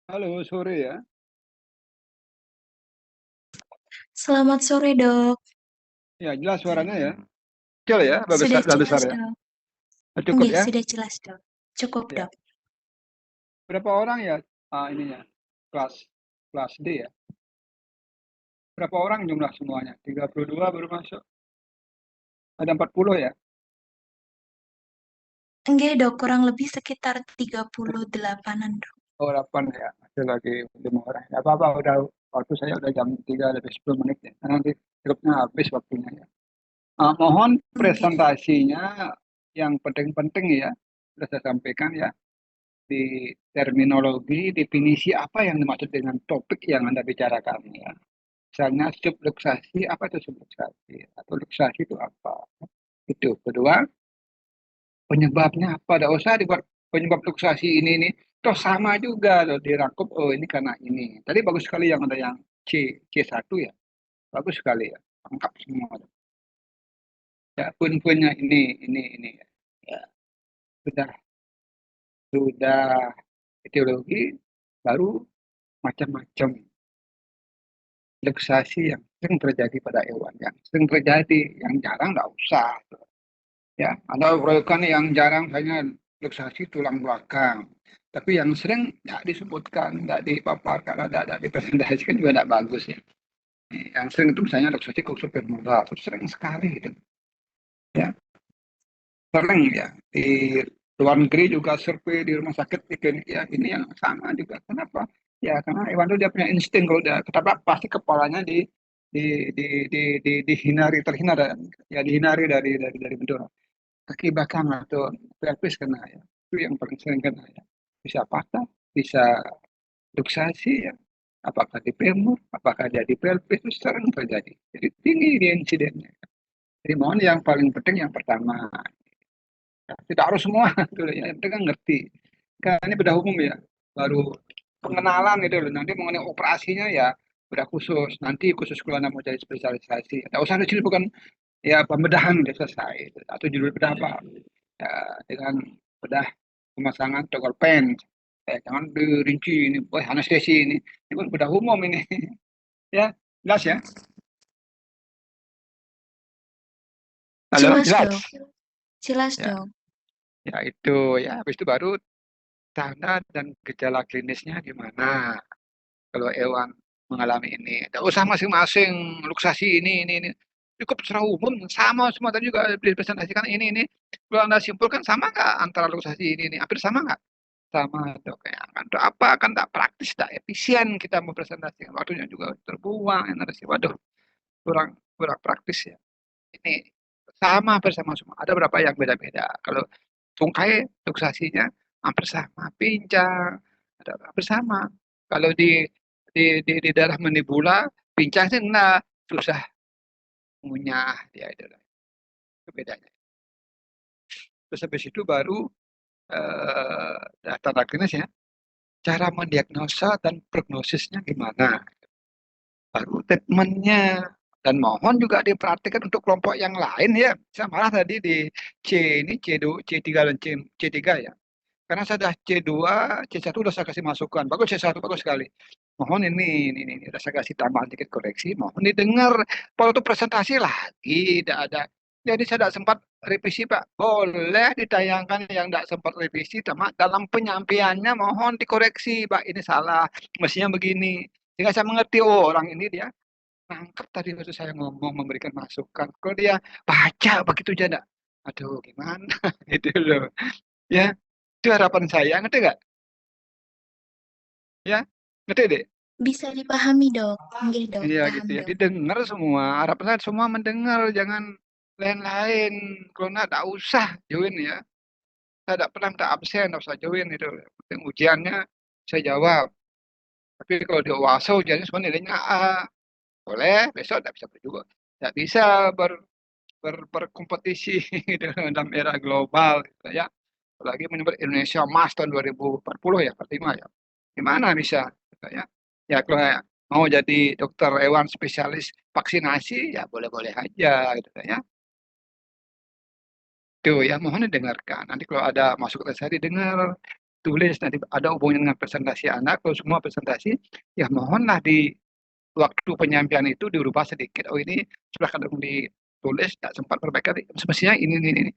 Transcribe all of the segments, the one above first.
Halo, sore ya. Selamat sore, Dok. Ya, jelas suaranya ya. Kecil ya, Sudah besar jelas, besar ya. Dok. Cukup Nggih, ya. sudah jelas, Dok. Cukup, Ya. Dok. Berapa orang ya ininya? Kelas kelas D ya. Berapa orang jumlah semuanya? 32 baru masuk. Ada 40 ya. Nggih, Dok. Kurang lebih sekitar 38-an, Dok. Oh, 8 ya. Masih lagi 5 orang. Ya, apa-apa udah waktu saya udah jam 3 lebih 10 menit ya. Nanti cukupnya habis waktunya ya. Mohon Nggih. presentasinya yang penting-penting ya. Sudah saya sampaikan ya. Di terminologi, definisi apa yang dimaksud dengan topik yang Anda bicarakan ya. Misalnya subluxasi, apa itu subluxasi? Atau luxasi itu apa? Itu. Kedua, penyebabnya apa? Tidak usah dibuat penyebab luxasi ini. Toh sama juga loh dirangkup, oh ini karena ini. Tadi bagus sekali yang ada yang C1 ya. Bagus sekali ya. Lengkap semua. Ya, pun-punnya ini. Ya, sudah, sudah etiologi, baru macam-macam luxasi yang sering terjadi pada hewan, yang sering terjadi, yang jarang nggak usah ya. Ada proyekan yang jarang hanya luxasi tulang belakang, tapi yang sering nggak disebutkan, nggak dipaparkan, nggak dipresentasikan juga nggak bagus ya. Yang sering itu misalnya luxasi coxo femoral, itu sering sekali gitu ya, sering ya di luar negeri juga survei di rumah sakit bikin ya ini yang sama juga. Kenapa? Ya karena hewan itu dia punya insting, kalau udah ketabrak pasti kepalanya di dihindari, terhindar ya, dihindari dari bentur kaki belakang atau pelvis kena ya. Itu yang paling sering kena ya. Bisa patah, bisa luxasi ya. Apakah di femur, apakah dia di pelvis, itu sering terjadi. Jadi tinggi di insidennya. Jadi mohon yang paling penting yang pertama, ya, tidak harus semua, gitu ya. Yang penting kan ngerti. Kan ini bedah umum ya. Baru pengenalan gitu loh. Nanti mengenai operasinya ya bedah khusus. Nanti khusus kalau anda mau cari spesialisasi. Tidak usah di sini, bukan ya pembedahan udah selesai. Atau judul bedah apa? Ya, dengan bedah pemasangan togel pen. Jangan dirinci ini, wah anestesi ini kan bedah umum ini. Ya, jelas ya. Halo, Jelas, jelas. Dok. Jelas, Ya, Dok. ya itu ya. Habis itu baru tanda dan gejala klinisnya gimana kalau hewan mengalami ini. Tidak usah masing-masing luksasi ini. Cukup secara umum sama semua, tadi juga dipresentasikan ini. Kalau anda simpulkan sama nggak antara luksasi ini? Hampir sama nggak? Sama itu kayak kan untuk apa, kan tak praktis, tak efisien kita mempresentasikan, waktunya juga terbuang energi. Waduh, kurang kurang praktis ya. Ini sama bersama semua. Ada berapa yang beda-beda. Kalau tungkai luksasinya hampir sama, pincang ada hampir sama. Kalau di daerah mandibular pincang sih enggak, susah ngunyah ya, itu bedanya. Terus habis itu baru data klinis ya, cara mendiagnosa dan prognosisnya gimana, baru treatmentnya. Dan mohon juga diperhatikan untuk kelompok yang lain ya. Saya malah tadi di C ini C2, C3 dan C3 ya. Karena saya sudah C2, C1 sudah saya kasih masukan. Bagus C1, bagus sekali. Mohon ini sudah saya kasih tambahan sedikit koreksi. Mohon didengar. Kalau itu presentasi lagi, tidak ada. Jadi saya tidak sempat revisi, Pak. Boleh ditayangkan yang tidak sempat revisi, sama dalam penyampaiannya mohon dikoreksi, Pak. Ini salah, mestinya begini. Sehingga saya mengerti, oh orang ini dia nangkep tadi waktu saya ngomong memberikan masukan. Kalau dia baca begitu aja enggak. Aduh, gimana gitu loh. Ya, itu harapan saya, ngerti nggak? Ya, ngerti deh. Bisa dipahami, Dok. Nggih, Dok. Iya Paham, gitu ya, Dok. didengar semua. Harapan saya semua mendengar, jangan lain-lain. Kalau nggak usah join ya. Saya tidak pernah minta absen, nggak usah join itu. Yang penting ujiannya saya jawab. Tapi kalau di UASO ujiannya semua nilainya A. Boleh, besok tidak bisa juga. Tidak bisa berkompetisi dalam era global gitu ya. Apalagi menyebut Indonesia Emas tahun 2040 ya, 45 ya. Gimana bisa gitu ya. Ya kalau mau jadi dokter hewan spesialis vaksinasi ya boleh-boleh aja gitu ya. Tuh ya, mohon didengarkan. Nanti kalau ada masuk ke saya didengar. tulis nanti ada hubungannya dengan presentasi anak. Kalau semua presentasi, ya mohonlah di waktu penyampaian itu dirubah sedikit. Oh ini sudah kadang ditulis, tak sempat perbaikan. Semestinya ini.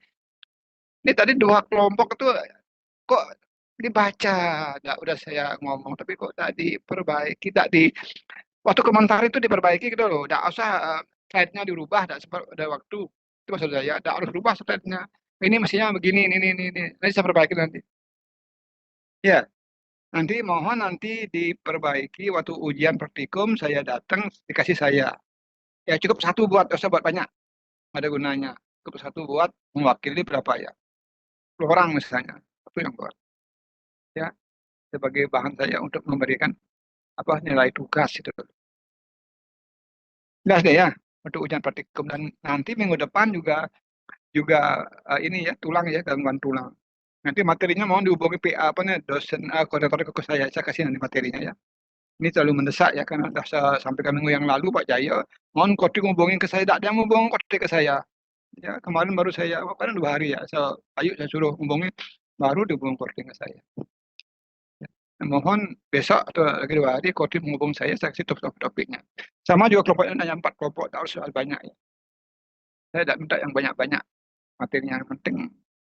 Ini tadi dua kelompok itu kok dibaca, nggak udah saya ngomong, tapi kok tak diperbaiki, tak di waktu komentar itu diperbaiki gitu loh. Nggak usah slide-nya dirubah, nggak sempat ada waktu. Itu maksud saya, nggak harus rubah slide-nya. Ini mestinya begini, ini. Nanti saya perbaiki nanti. Ya, nanti mohon nanti diperbaiki waktu ujian praktikum saya datang dikasih saya. Ya cukup satu buat, nggak usah buat banyak, nggak ada gunanya. Cukup satu buat mewakili berapa ya? 10 orang misalnya, satu yang buat. Ya, sebagai bahan saya untuk memberikan apa nilai tugas itu. Jelas deh ya untuk ujian praktikum dan nanti minggu depan juga juga ini ya tulang ya gangguan tulang. Nanti materinya mohon dihubungi PA apa nih dosen koordinator ke saya kasih nanti materinya ya. Ini terlalu mendesak ya karena sudah saya sampaikan minggu yang lalu Pak Jaya mohon Kodim hubungin ke saya, tidak ada yang hubungin Kodim ke saya. Ya kemarin baru saya kemarin 2 hari ya saya ayo saya suruh hubungi baru dihubungin Kodim ke saya. Ya. Mohon besok atau lagi 2 hari Kodim menghubung saya kasih topiknya. Sama juga kelompoknya hanya 4 kelompok, tak harus soal banyak ya. Saya tidak minta yang banyak-banyak materinya, yang penting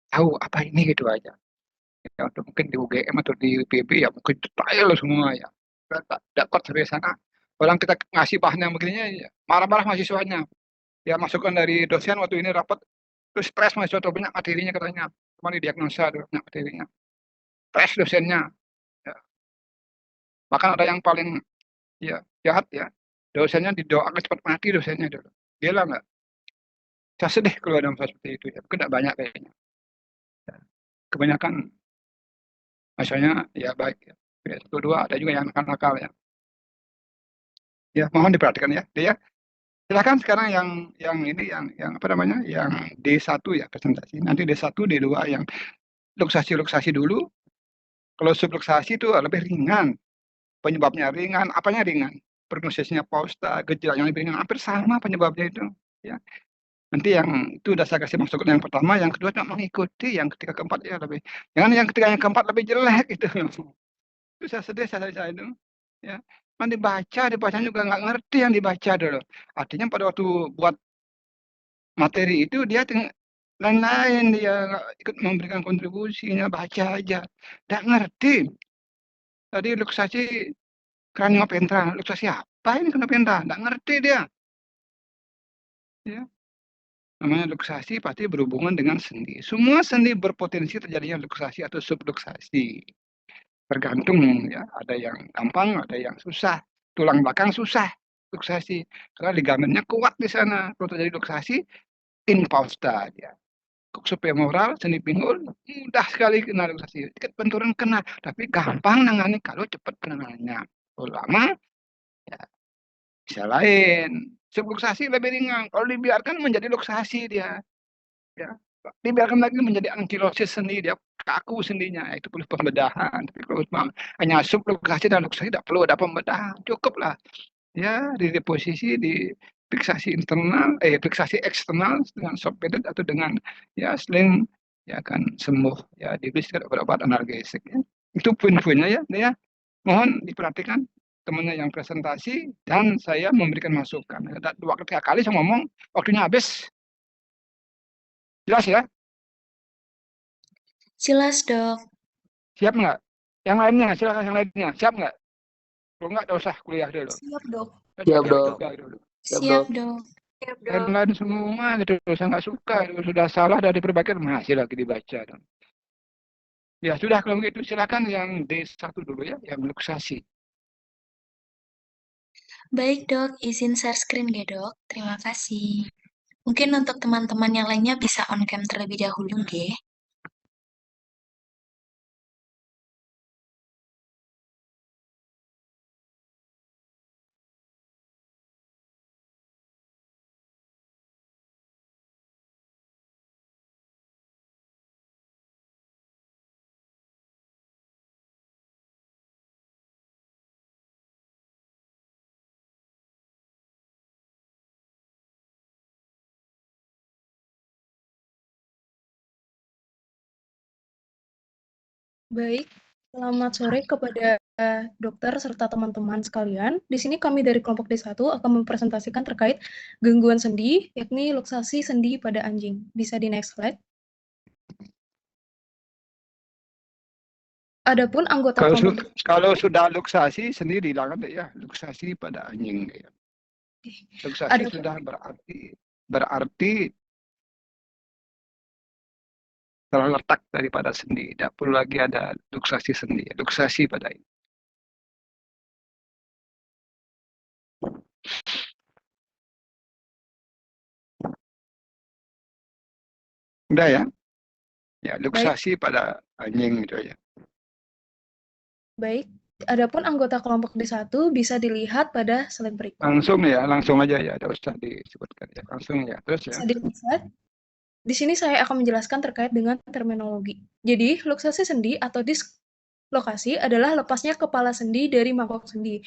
tahu apa ini gitu aja. Ya, untuk mungkin di UGM atau di UPB ya mungkin detail semua ya. Kita tak dapat dari sana. Orang kita ngasih bahan yang begininya ya, marah-marah mahasiswanya. Ya masukan dari dosen waktu ini rapat terus stres mahasiswa atau banyak materinya katanya. Kemarin diagnosa ada banyak materinya. Stres dosennya. Ya. Bahkan ada yang paling ya jahat ya. Dosennya didoakan cepat mati dosennya dulu. Gila nggak? Saya sedih kalau ada masalah seperti itu ya. Mungkin tidak banyak kayaknya. Ya. Kebanyakan misalnya ya baik ya. Ya, satu dua ada juga yang nakal-nakal ya. Ya mohon diperhatikan ya. Dia silakan sekarang yang ini yang apa namanya yang D1 ya presentasi. Nanti D1 D2 yang luksasi dulu. Kalau subluksasi itu lebih ringan. Penyebabnya ringan, apanya ringan? Prognosisnya pausta, gejalanya lebih ringan, hampir sama penyebabnya itu. Ya. Nanti yang itu udah saya kasih masukan yang pertama, yang kedua cuma mengikuti, yang ketiga keempat ya lebih. Jangan yang ketiga yang keempat lebih jelek gitu. Itu saya sedih saya itu. Ya. Kan dibaca juga nggak ngerti yang dibaca dulu. Artinya pada waktu buat materi itu dia lain-lain dia nggak ikut memberikan kontribusinya baca aja. Nggak ngerti. Tadi luksasi kraniopentra, luksasi apa ini kraniopentra? Nggak ngerti dia. Ya. Namanya luksasi pasti berhubungan dengan sendi. Semua sendi berpotensi terjadinya luksasi atau subluksasi. Tergantung ya, ada yang gampang, ada yang susah. Tulang belakang susah luksasi karena ligamennya kuat di sana. Kalau terjadi luksasi, infausta dia. Subfemoral, sendi pinggul, mudah sekali kena luksasi. Sedikit benturan kena, tapi gampang nangani kalau cepat penanganannya. Kalau lama, ya bisa lain. Subluksasi lebih ringan. Kalau dibiarkan menjadi luksasi dia. Ya. Dibiarkan lagi menjadi ankilosis sendi, dia kaku sendinya. Itu perlu pembedahan. Tapi kalau hanya subluksasi dan luksasi tidak perlu ada pembedahan. Cukuplah. Ya, di posisi di fiksasi internal, fiksasi eksternal dengan shock bedded atau dengan ya sling ya akan sembuh ya diberi obat analgesik ya. Itu poin-poinnya ya, ya. Mohon diperhatikan temannya yang presentasi dan saya memberikan masukan. Ada 2 3 kali saya ngomong, waktunya habis. Jelas ya? Jelas, Dok. Siap nggak? Yang lainnya, silakan yang lainnya. Siap nggak? Kalau nggak, usah kuliah dulu. Siap, Dok. Siap, Dok. Dulu. Siap, Siap, Dok. Dok. Lain-lain semua gitu, saya nggak suka. Sudah salah dari perbaikan, masih lagi dibaca. Ya sudah kalau begitu silakan yang D1 dulu ya, yang luksasi. Baik, Dok. Izin share screen ya, Dok. Terima kasih. Mungkin untuk teman-teman yang lainnya bisa on cam terlebih dahulu, nggih. Baik, Selamat sore kepada dokter serta teman-teman sekalian. Di sini kami dari kelompok D1 akan mempresentasikan terkait gangguan sendi, yakni luksasi sendi pada anjing. Bisa di next slide. Adapun anggota kelompok Kalau sudah luksasi sendiri lah kan ya, luksasi pada anjing ya. Luksasi sudah berarti terletak daripada sendi. Tidak perlu lagi ada luksasi sendi, luksasi pada ini. Udah ya? Ya, luksasi pada anjing itu aja. Baik, adapun anggota kelompok D1 bisa dilihat pada slide berikut. Langsung aja ya, tidak usah disebutkan ya. Langsung ya, terus ya. Bisa dilihat. Di sini saya akan menjelaskan terkait dengan terminologi. Jadi, luksasi sendi atau dislokasi adalah lepasnya kepala sendi dari mangkok sendi.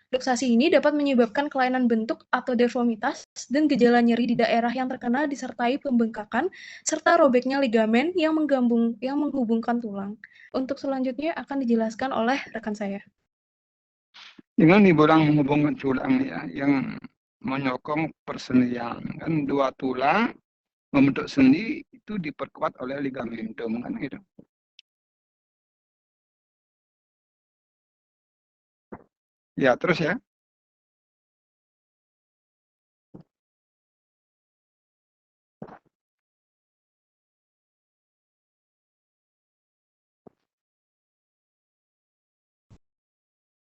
Luksasi ini dapat menyebabkan kelainan bentuk atau deformitas dan gejala nyeri di daerah yang terkena disertai pembengkakan serta robeknya ligamen yang menghubungkan tulang. Untuk selanjutnya akan dijelaskan oleh rekan saya. Dengan dibilang menghubungkan tulang ya, yang menyokong persendian kan dua tulang membentuk sendi itu diperkuat oleh ligamentum kan gitu. Ya, terus ya.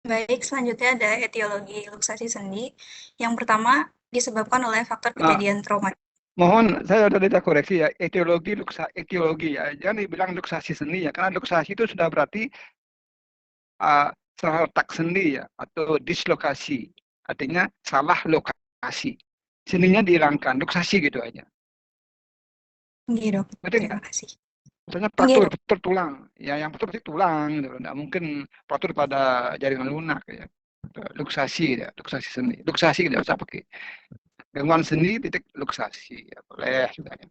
Baik, selanjutnya ada etiologi luksasi sendi. Yang pertama disebabkan oleh faktor kejadian trauma. Mohon saya sudah tidak koreksi ya, etiologi ya, jangan dibilang luksasi sendi ya, karena luksasi itu sudah berarti salah letak sendi ya, atau dislokasi, artinya salah lokasi, sendinya dihilangkan, luksasi gitu aja. Iya dok, terima kasih. Misalnya fraktur tulang, ya yang fraktur itu tulang, gitu. Nggak mungkin fraktur pada jaringan lunak ya. Luksasi ya, luksasi sendi, luksasi tidak usah pakai gangguan sendi titik luksasi ya, boleh juga ya.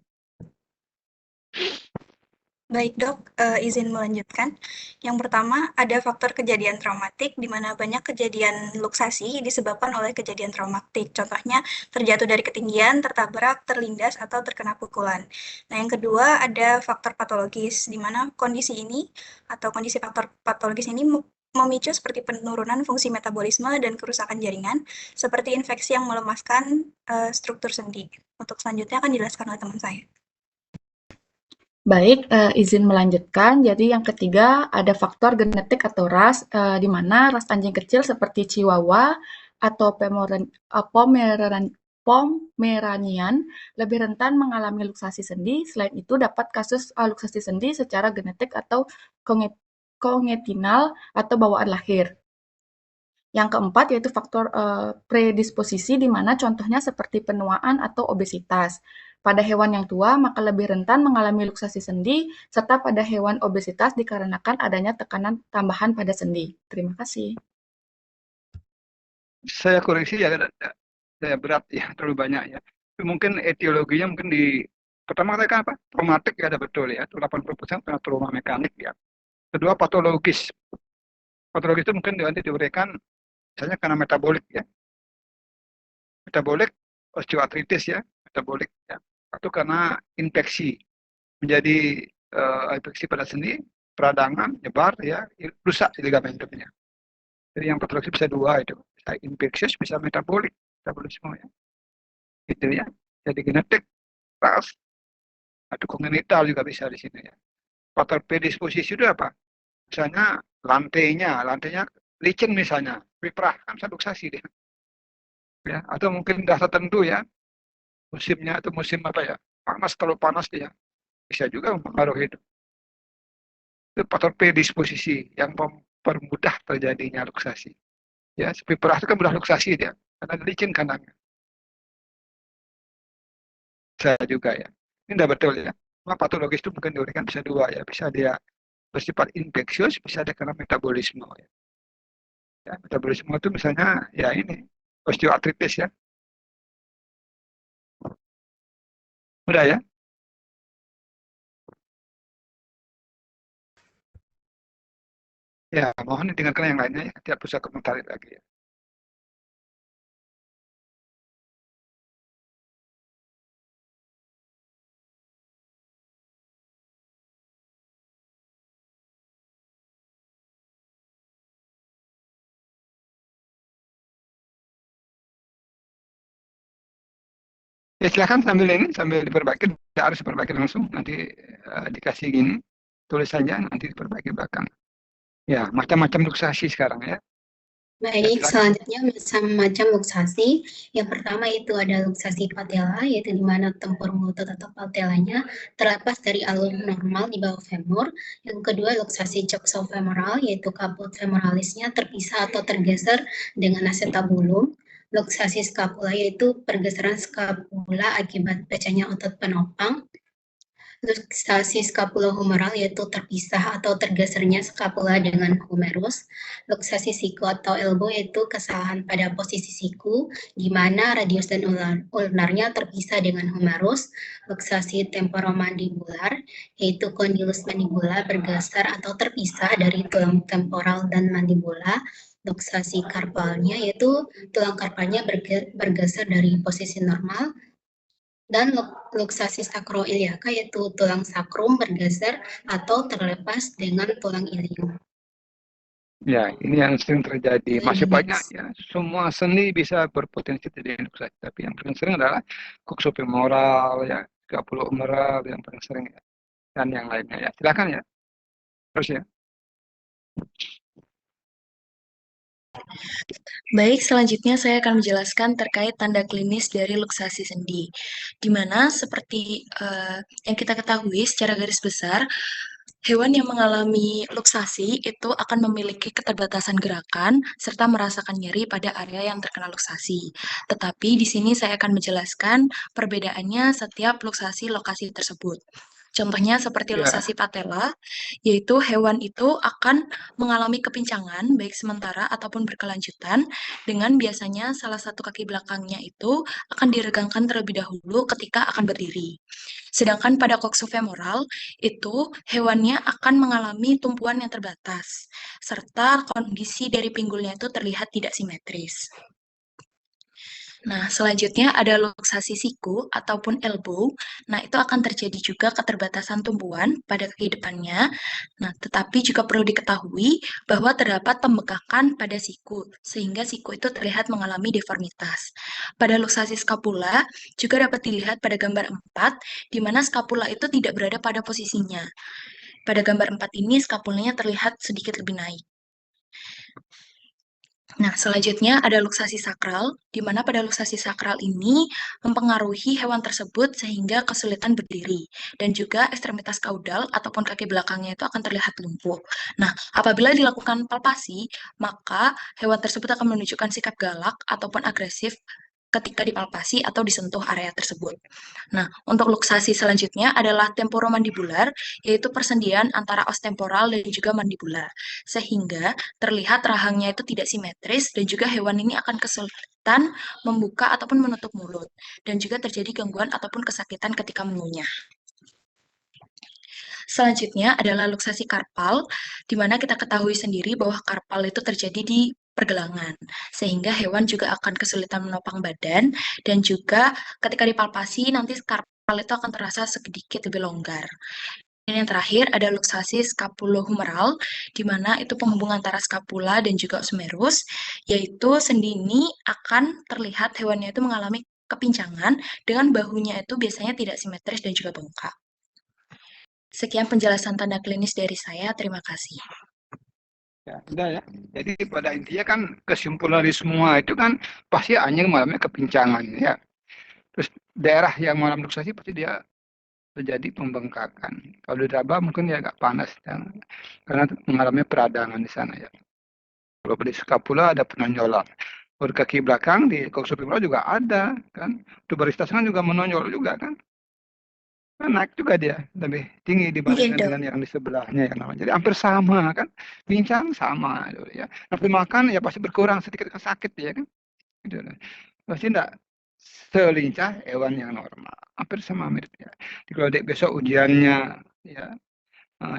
Baik dok, izin melanjutkan. Yang pertama ada faktor kejadian traumatik di mana banyak kejadian luksasi disebabkan oleh kejadian traumatik. Contohnya terjatuh dari ketinggian, tertabrak, terlindas, atau terkena pukulan. Nah yang kedua ada faktor patologis di mana kondisi ini atau kondisi faktor patologis ini memicu seperti penurunan fungsi metabolisme dan kerusakan jaringan seperti infeksi yang melemaskan struktur sendi. Untuk selanjutnya akan dijelaskan oleh teman saya. Baik, izin melanjutkan. Jadi yang ketiga ada faktor genetik atau ras, di mana ras anjing kecil seperti Chihuahua atau Pomeranian lebih rentan mengalami luksasi sendi. Selain itu dapat kasus luksasi sendi secara genetik atau kongetinal atau bawaan lahir. Yang keempat yaitu faktor predisposisi di mana contohnya seperti penuaan atau obesitas. Pada hewan yang tua, maka lebih rentan mengalami luksasi sendi, serta pada hewan obesitas dikarenakan adanya tekanan tambahan pada sendi. Terima kasih. Saya koreksi ya, saya berat ya, terlalu banyak ya. Mungkin etiologinya mungkin di pertama kali kan apa? Traumatik ya, ada betul ya, itu 80% karena trauma mekanik ya. Kedua patologis. Patologis itu mungkin nanti diberikan misalnya karena metabolik ya. Metabolik osteoartritis ya, metabolik ya. Atau karena infeksi menjadi infeksi pada sendi, peradangan, nyebar ya, rusak ligamentumnya. Jadi yang patologis bisa dua itu, bisa infeksius, bisa metabolik, metabolisme ya. Gitu ya. Jadi genetik, ras, atau kongenital juga bisa di sini ya. Faktor predisposisi itu apa? Misalnya lantainya licin misalnya, piprah kan luksasi dia. Ya, atau mungkin dah tertentu ya, musimnya atau musim apa ya, panas, terlalu panas dia, bisa juga mempengaruhi itu. Itu faktor predisposisi yang mempermudah terjadinya luksasi. Ya, piprah itu kan mudah luksasi dia, karena licin kandangnya. Saya juga ya. Ini tidak betul ya. Cuma patologis itu mungkin diberikan bisa dua ya, bisa dia bersifat infeksius, bisa dia karena metabolisme ya. Ya, metabolisme itu misalnya ya ini osteoartritis ya. Udah ya. Ya, mohon didengarkan yang lainnya ya. Tidak usah komentar lagi ya. Ya silakan sambil diperbaiki, tidak harus diperbaiki langsung. Nanti dikasih gini, tulis saja nanti diperbaiki belakang. Ya, macam-macam luksasi sekarang ya. Baik, silakan. selanjutnya macam luksasi. Yang pertama itu ada luksasi patella, yaitu di mana tempurung lutut atau patelanya terlepas dari alur normal di bawah femur. Yang kedua, luksasi coxofemoral, yaitu kaput femoralisnya terpisah atau tergeser dengan acetabulum. Luksasi scapula, yaitu pergeseran scapula akibat pecahnya otot penopang. Luksasi scapulohumeral yaitu terpisah atau tergesernya scapula dengan humerus. Luksasi siku atau elbow yaitu kesalahan pada posisi siku, di mana radius dan ulnarnya terpisah dengan humerus. Luksasi temporomandibular yaitu condylus mandibula bergeser atau terpisah dari tulang temporal dan mandibula. Luksasi karpalnya yaitu tulang karpalnya bergeser dari posisi normal. Dan luksasi sakroiliaka yaitu tulang sakrum bergeser atau terlepas dengan tulang ilium. Ya, ini yang sering terjadi. Masih Ini, banyak ya. Semua seni bisa berpotensi terjadi luksasi, tapi yang paling sering adalah coxofemoral ya, scapulohumeral yang paling sering ya. Dan yang lainnya ya. Silakan ya. Terus ya. Baik, selanjutnya saya akan menjelaskan terkait tanda klinis dari luksasi sendi, di mana seperti yang kita ketahui secara garis besar, hewan yang mengalami luksasi itu akan memiliki keterbatasan gerakan serta merasakan nyeri pada area yang terkena luksasi. Tetapi di sini saya akan menjelaskan perbedaannya setiap luksasi lokasi tersebut. Contohnya seperti Ya. luksasi patella, yaitu hewan itu akan mengalami kepincangan baik sementara ataupun berkelanjutan dengan biasanya salah satu kaki belakangnya itu akan diregangkan terlebih dahulu ketika akan berdiri. Sedangkan pada coxofemoral itu hewannya akan mengalami tumpuan yang terbatas serta kondisi dari pinggulnya itu terlihat tidak simetris. Nah, selanjutnya ada luksasi siku ataupun elbow. Nah, itu akan terjadi juga keterbatasan tumbuhan pada kaki depannya. Nah, tetapi juga perlu diketahui bahwa terdapat pembengkakan pada siku, sehingga siku itu terlihat mengalami deformitas. Pada luksasi scapula, juga dapat dilihat pada gambar 4, di mana scapula itu tidak berada pada posisinya. Pada gambar 4 ini, scapulanya terlihat sedikit lebih naik. Nah, selanjutnya ada luksasi sakral, di mana pada luksasi sakral ini mempengaruhi hewan tersebut sehingga kesulitan berdiri, dan juga ekstremitas kaudal ataupun kaki belakangnya itu akan terlihat lumpuh. Nah, apabila dilakukan palpasi, maka hewan tersebut akan menunjukkan sikap galak ataupun agresif ketika dipalpasi atau disentuh area tersebut. Nah, untuk luksasi selanjutnya adalah temporomandibular, yaitu persendian antara os temporal dan juga mandibular, sehingga terlihat rahangnya itu tidak simetris dan juga hewan ini akan kesulitan membuka ataupun menutup mulut, dan juga terjadi gangguan ataupun kesakitan ketika mengunyah. Selanjutnya adalah luksasi karpal, di mana kita ketahui sendiri bahwa karpal itu terjadi di pergelangan, sehingga hewan juga akan kesulitan menopang badan, dan juga ketika dipalpasi nanti karpal itu akan terasa sedikit lebih longgar. Dan yang terakhir ada luksasi scapulohumeral, di mana itu penghubung antara scapula dan juga os humerus, yaitu sendi ini akan terlihat hewannya itu mengalami kepincangan dengan bahunya itu biasanya tidak simetris dan juga bengkak. Sekian penjelasan tanda klinis dari saya. Terima kasih. Ya, sudah ya. Jadi pada intinya kan kesimpulan dari semua itu kan pasti anjing mengalami kepincangan ya. Terus daerah yang mengalami luksasi pasti dia terjadi pembengkakan. Kalau di raba mungkin dia agak panas ya, karena mengalami peradangan di sana ya. Kalau di scapula ada penonjolan. Kalau di kaki belakang di coxofemoral juga ada kan. Tuberosis kan juga menonjol juga kan. Kan naik juga dia lebih tinggi dibandingkan Iya, Dok. dengan yang di sebelahnya yang namanya. Jadi hampir sama kan. Pincang sama ya. Nafsu makan ya pasti berkurang sedikit sakit ya kan. Gitu. Pasti enggak selincah hewan yang normal. Hampir sama mirip ya. Jadi kalau besok ujiannya ya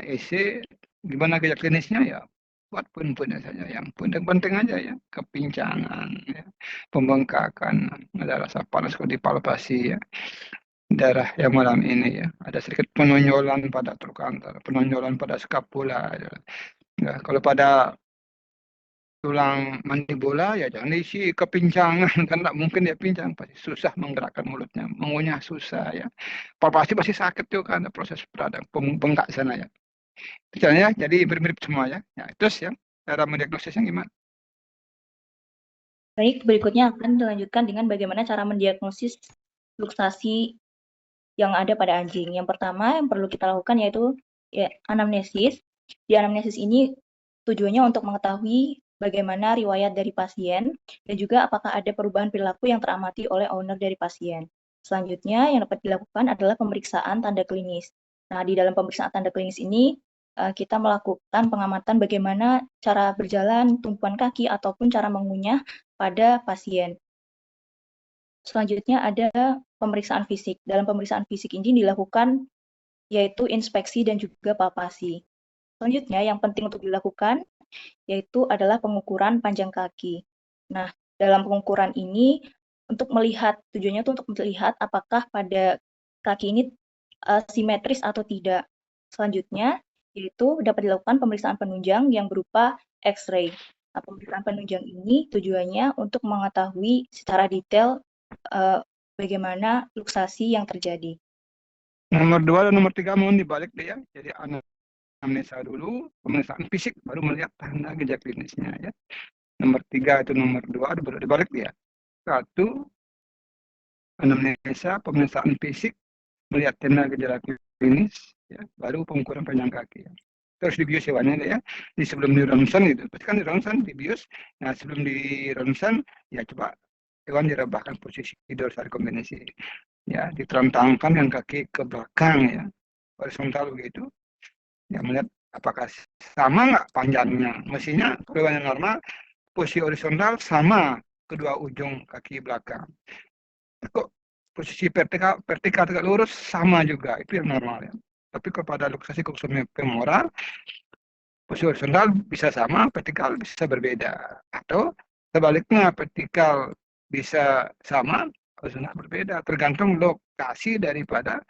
EC gimana gejala klinisnya ya buat pun-punnya saja yang penting-penting aja ya, kepincangan, ya, pembengkakan, ada rasa panas kalau dipalpasi ya, darah yang malam ini ya, ada sedikit penonjolan pada trokantara, penonjolan pada skapula, ya. Kalau pada tulang mandibola ya jangan diisi kepincangan kan tak mungkin dia pincang, pasti susah menggerakkan mulutnya, mengunyah susah ya, palpasi pasti sakit tuh kan proses peradaan bengkak sana ya. Misalnya jadi mirip-mirip semua ya. Ya, terus ya, cara mendiagnosisnya gimana? Baik, berikutnya akan dilanjutkan dengan bagaimana cara mendiagnosis luksasi yang ada pada anjing. Yang pertama yang perlu kita lakukan yaitu ya, anamnesis. Di anamnesis ini tujuannya untuk mengetahui bagaimana riwayat dari pasien dan juga apakah ada perubahan perilaku yang teramati oleh owner dari pasien. Selanjutnya yang dapat dilakukan adalah pemeriksaan tanda klinis. Nah, di dalam pemeriksaan tanda klinis ini kita melakukan pengamatan bagaimana cara berjalan, tumpuan kaki, ataupun cara mengunyah pada pasien. Selanjutnya ada pemeriksaan fisik. Dalam pemeriksaan fisik ini dilakukan yaitu inspeksi dan juga palpasi. Selanjutnya yang penting untuk dilakukan yaitu adalah pengukuran panjang kaki. Nah, dalam pengukuran ini untuk melihat, tujuannya itu untuk melihat apakah pada kaki ini simetris atau tidak. Selanjutnya yaitu dapat dilakukan pemeriksaan penunjang yang berupa X-ray. Nah, pemeriksaan penunjang ini tujuannya untuk mengetahui secara detail bagaimana luksasi yang terjadi. Nomor 2 dan nomor 3 mohon dibalik deh ya. Jadi anamnesa dulu, pemeriksaan fisik, baru melihat tanda gejala klinisnya ya. Nomor 3 itu nomor 2 baru dibalik dia. 1, anamnesa, pemeriksaan fisik, melihat tanda gejala klinis, ya, baru pengukuran panjang kaki. Ya. Terus dibius hewannya ya, di sebelum di ronsen gitu. Pasti kan di ronsen, dibius. Nah sebelum di ronsen, ya coba hewan direbahkan posisi dorsal kombinasi. Ya, diterentangkan yang kaki ke belakang ya, horizontal begitu. Ya melihat apakah sama nggak panjangnya. Mestinya kalau hewan yang normal, posisi horizontal sama kedua ujung kaki belakang. Kok posisi vertikal tegak lurus sama juga, itu yang normal ya. Tapi kepada luksasi coxsomia femoral, posisi horizontal bisa sama, vertikal bisa berbeda. Atau sebaliknya, vertikal bisa sama, horizontal berbeda. Tergantung lokasi daripada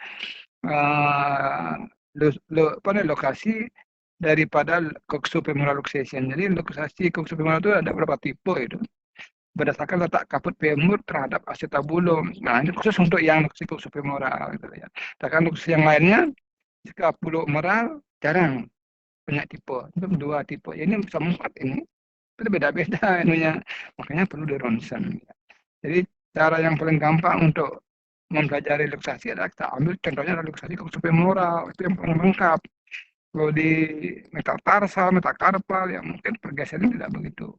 lokasi daripada coxofemoral luxation. Jadi luksasi coxofemoral itu ada beberapa tipe itu. Berdasarkan letak kaput femur terhadap acetabulum. Nah, ini khusus untuk yang luksasi coxofemoral gitu ya. Sedangkan luksasi yang lainnya, scapulohumeral jarang punya tipe. Itu 2 tipe. Ya, ini sama 4 ini. Itu beda-beda ininya. Makanya perlu di ronsen. Jadi cara yang paling gampang untuk mempelajari luksasi adalah kita ambil contohnya adalah luksasi coxofemoral. Itu yang paling lengkap. Kalau di metatarsal, metakarpal, ya mungkin pergeserannya tidak begitu.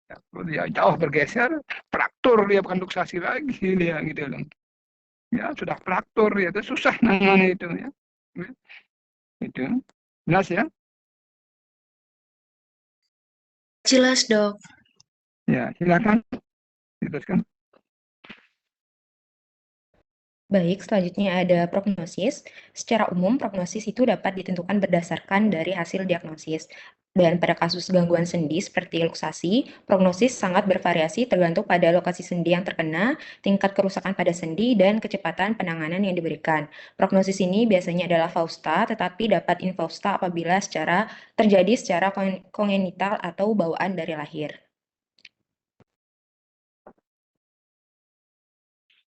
Ya, kalau dia jauh bergeser, fraktur dia bukan luksasi lagi dia gitu loh. Ya sudah fraktur ya, itu susah nangani itu ya. Itu jelas ya. Jelas, Dok. Ya silakan diteruskan. Baik, selanjutnya ada prognosis. Secara umum, prognosis itu dapat ditentukan berdasarkan dari hasil diagnosis. Dan pada kasus gangguan sendi seperti luksasi, prognosis sangat bervariasi tergantung pada lokasi sendi yang terkena, tingkat kerusakan pada sendi, dan kecepatan penanganan yang diberikan. Prognosis ini biasanya adalah fausta, tetapi dapat infausta apabila terjadi secara kongenital atau bawaan dari lahir.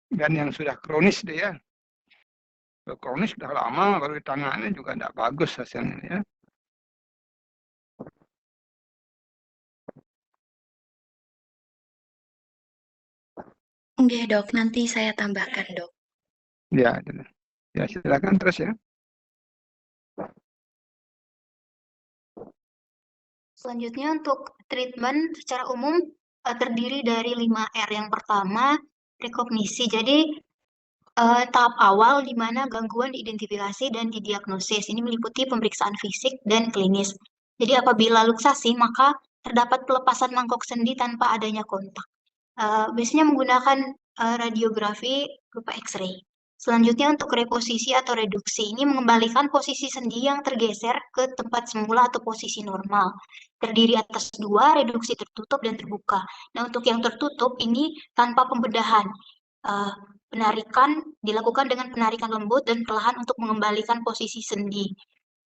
Dan yang sudah kronis deh ya. Kalau kronis sudah lama baru ditangani juga tidak bagus hasilnya ya. Oke, Dok. Nanti saya tambahkan, Dok. Ya, ya silakan terus ya. Selanjutnya untuk treatment secara umum terdiri dari 5R. Yang pertama, rekognisi. Jadi tahap awal di mana gangguan diidentifikasi dan didiagnosis. Ini meliputi pemeriksaan fisik dan klinis. Jadi apabila luksasi, maka terdapat pelepasan mangkok sendi tanpa adanya kontak. Biasanya menggunakan radiografi berupa X-ray. Selanjutnya untuk reposisi atau reduksi, ini mengembalikan posisi sendi yang tergeser ke tempat semula atau posisi normal. Terdiri atas dua, reduksi tertutup dan terbuka. Nah, untuk yang tertutup ini tanpa pembedahan. Penarikan dilakukan dengan penarikan lembut dan perlahan untuk mengembalikan posisi sendi.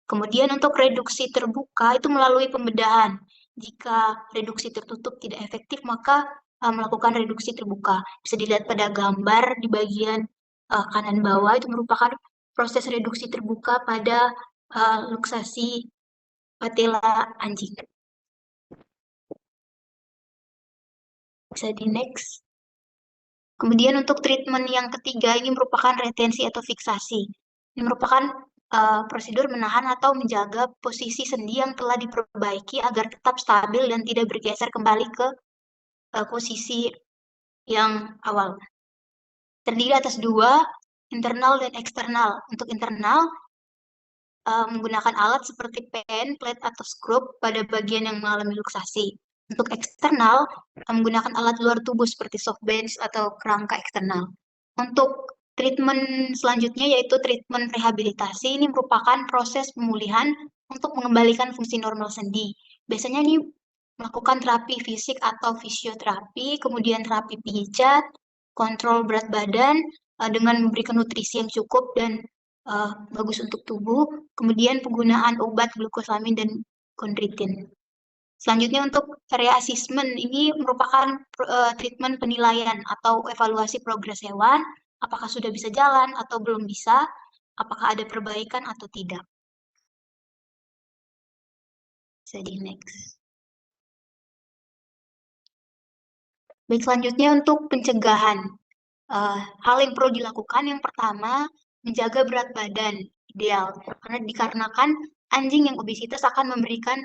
Kemudian untuk reduksi terbuka itu melalui pembedahan. Jika reduksi tertutup tidak efektif, maka melakukan reduksi terbuka. Bisa dilihat pada gambar di bagian kanan bawah, itu merupakan proses reduksi terbuka pada luksasi patella anjing. Bisa di next. Kemudian untuk treatment yang ketiga ini merupakan retensi atau fiksasi. Ini merupakan prosedur menahan atau menjaga posisi sendi yang telah diperbaiki agar tetap stabil dan tidak bergeser kembali ke posisi yang awal. Terdiri atas dua, internal dan eksternal. Untuk internal, menggunakan alat seperti pen, plate, atau skrup pada bagian yang mengalami luksasi. Untuk eksternal, menggunakan alat luar tubuh seperti soft bench atau kerangka eksternal. Untuk treatment selanjutnya yaitu treatment rehabilitasi, ini merupakan proses pemulihan untuk mengembalikan fungsi normal sendi. Biasanya ini melakukan terapi fisik atau fisioterapi, kemudian terapi pijat, kontrol berat badan dengan memberikan nutrisi yang cukup dan bagus untuk tubuh, kemudian penggunaan obat glukosamin dan kondritin. Selanjutnya untuk reassessment, ini merupakan treatment penilaian atau evaluasi progres hewan, apakah sudah bisa jalan atau belum bisa, apakah ada perbaikan atau tidak. Bisa di next. Baik, selanjutnya untuk pencegahan. Hal yang perlu dilakukan yang pertama, menjaga berat badan ideal. Karena dikarenakan anjing yang obesitas akan memberikan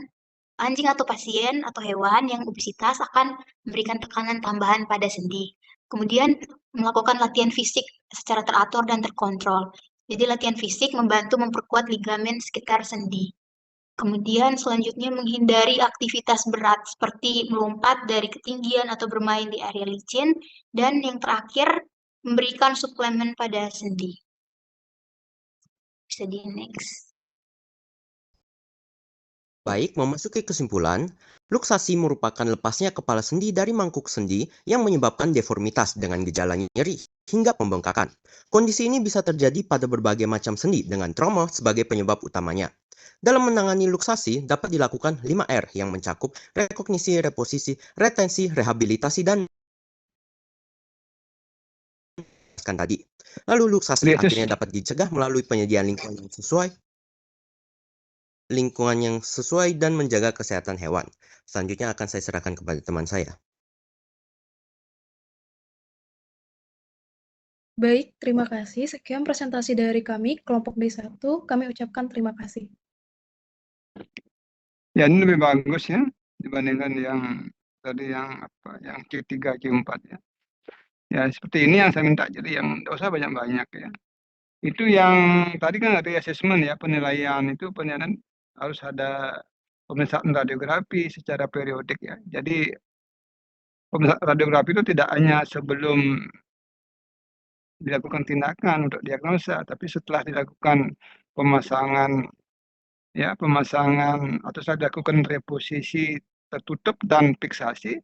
anjing atau pasien atau hewan yang obesitas akan memberikan tekanan tambahan pada sendi. Kemudian melakukan latihan fisik secara teratur dan terkontrol. Jadi latihan fisik membantu memperkuat ligamen sekitar sendi. Kemudian selanjutnya menghindari aktivitas berat seperti melompat dari ketinggian atau bermain di area licin. Dan yang terakhir, memberikan suplemen pada sendi. Bisa di next. Baik, memasuki kesimpulan, luksasi merupakan lepasnya kepala sendi dari mangkuk sendi yang menyebabkan deformitas dengan gejala nyeri hingga pembengkakan. Kondisi ini bisa terjadi pada berbagai macam sendi dengan trauma sebagai penyebab utamanya. Dalam menangani luksasi dapat dilakukan 5R yang mencakup rekognisi, reposisi, retensi, rehabilitasi, dan tadi. Lalu luksasi akhirnya dapat dicegah melalui penyediaan lingkungan yang sesuai dan menjaga kesehatan hewan. Selanjutnya akan saya serahkan kepada teman saya. Baik, terima kasih. Sekian presentasi dari kami, kelompok D1. Kami ucapkan terima kasih. Ya, ini lebih bagus ya dibandingkan yang tadi yang Q3, Q4 ya. Ya, seperti ini yang saya minta. Jadi yang tidak usah banyak-banyak ya. Itu yang tadi kan ada assessment ya, penilaian itu penilaian harus ada pemeriksaan radiografi secara periodik ya. Jadi pemeriksaan radiografi itu tidak hanya sebelum dilakukan tindakan untuk diagnosa, tapi setelah dilakukan pemasangan atau saya dilakukan reposisi tertutup dan fiksasi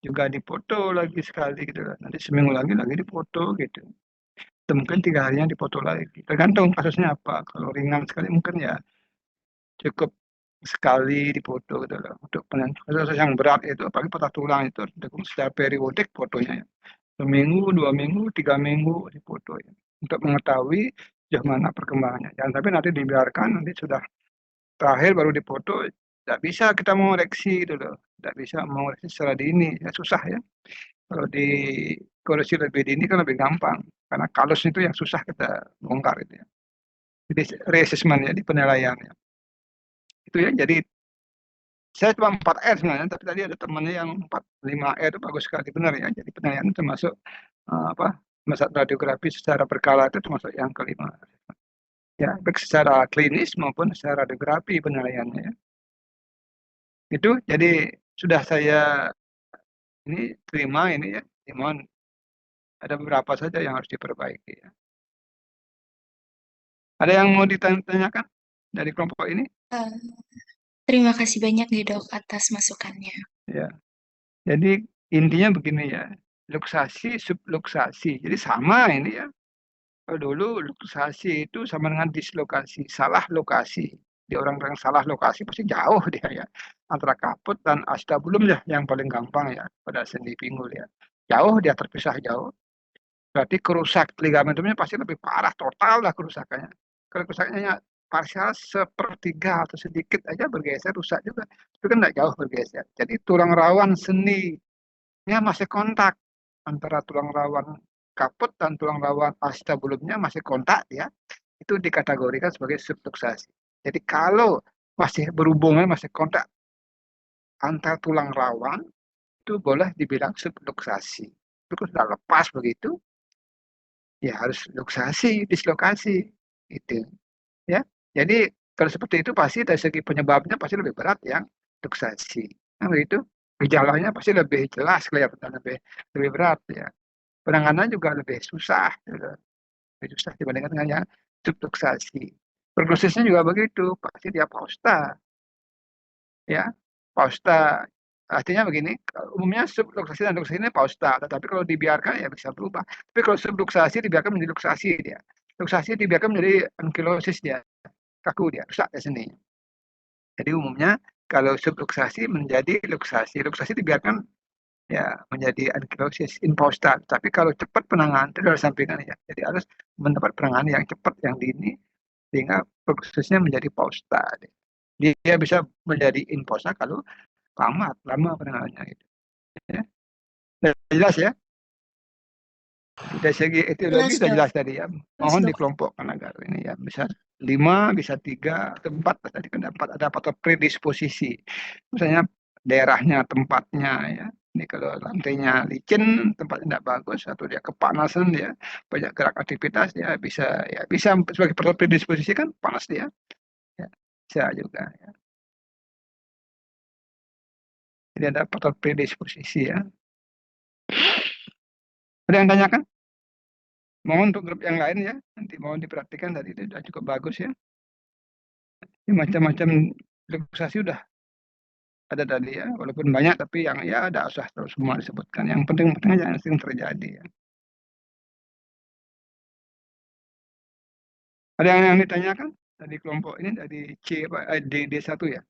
juga dipoto lagi sekali gitu. Nanti seminggu lagi dipoto gitu. Atau mungkin 3 harinya dipoto lagi. Tergantung kasusnya apa. Kalau ringan sekali mungkin ya cukup sekali dipoto gitu loh. Untuk kasus yang berat itu apalagi patah tulang itu secara periodik fotonya ya. Seminggu, 2 minggu, 3 minggu dipoto ya. Untuk mengetahui sejauh mana perkembangannya. Jangan sampai nanti dibiarkan nanti sudah terakhir baru dipoto, tidak bisa kita mengoreksi gitu loh, tidak bisa mengoreksi secara dini, ya susah ya. Kalau dikoreksi lebih dini kan lebih gampang, karena kalus itu yang susah kita bongkar itu ya. Jadi reassessment ya di penilaiannya. Itu ya, jadi saya cuma 4R sebenarnya, tapi tadi ada temannya yang 5R itu bagus sekali, benar ya. Jadi penilaian termasuk radiografi secara berkala itu termasuk yang kelima. Ya, baik secara klinis maupun secara radiografi penilaiannya ya. Itu jadi sudah saya ini terima ini ya, mohon ada beberapa saja yang harus diperbaiki ya. Ada yang mau ditanyakan dari kelompok ini? Terima kasih banyak nih dok atas masukannya. Ya. Jadi intinya begini ya, luksasi, subluksasi. Jadi sama ini ya. Kalau dulu luksasi itu sama dengan dislokasi, salah lokasi. Di orang-orang salah lokasi pasti jauh dia ya. Antara kaput dan acetabulum ya yang paling gampang ya pada sendi pinggul ya. Jauh dia terpisah jauh. Berarti kerusak ligamentumnya pasti lebih parah, total lah kerusakannya. Kalau kerusakannya parsial sepertiga atau sedikit aja bergeser rusak juga. Itu kan tidak jauh bergeser. Jadi tulang rawan sendinya masih kontak antara tulang rawan kaput dan tulang rawan acetabulumnya masih kontak ya. Itu dikategorikan sebagai subluksasi. Jadi kalau masih berhubungan, masih kontak antar tulang rawan, itu boleh dibilang subluksasi. Itu kalau sudah lepas begitu, ya harus luksasi, dislokasi itu ya. Jadi kalau seperti itu pasti dari segi penyebabnya pasti lebih berat yang luksasi. Nah, begitu gejalanya pasti lebih jelas kelihatan lebih berat ya. Penanganan juga lebih susah, gitu. Lebih susah dibandingkan dengan yang subluksasi. Prognosisnya juga begitu, pasti dia pausta ya. Pausta artinya begini, umumnya subluksasi dan luksasi ini pausta, tetapi kalau dibiarkan ya bisa berubah. Tapi kalau subluksasi dibiarkan menjadi luksasi dia. Luksasi dibiarkan menjadi ankilosis dia, kaku dia, rusak ya seni. Jadi umumnya kalau subluksasi menjadi luksasi, luksasi dibiarkan ya menjadi ankilosis impausta. Tapi kalau cepat penanganan itu harus sampingan ya. Jadi harus mendapat penanganan yang cepat, yang dini, sehingga prognosisnya menjadi pausta. Dia bisa menjadi impausta kalau lama penanganannya itu. Ya. Jelas ya? Dari segi etiologi sudah jelas tadi ya. Mohon dikelompokkan agar ini ya bisa 5, bisa 3, atau 4 tadi kan ada faktor predisposisi. Misalnya daerahnya, tempatnya ya. Ini kalau lantainya licin, tempatnya tidak bagus atau dia kepanasan ya, banyak gerak aktivitas ya bisa sebagai faktor predisposisi kan panas dia. Ya, bisa juga ya. Jadi ada faktor predisposisi ya. Ada yang tanyakan? Mohon untuk grup yang lain ya, nanti mohon diperhatikan tadi itu sudah cukup bagus ya. Ini macam-macam luksasi sudah ada tadi ya, walaupun banyak tapi yang ya ada usah terus semua disebutkan. Yang penting-penting jangan sering terjadi ya. Ada yang ditanyakan dari kelompok ini dari D1 ya?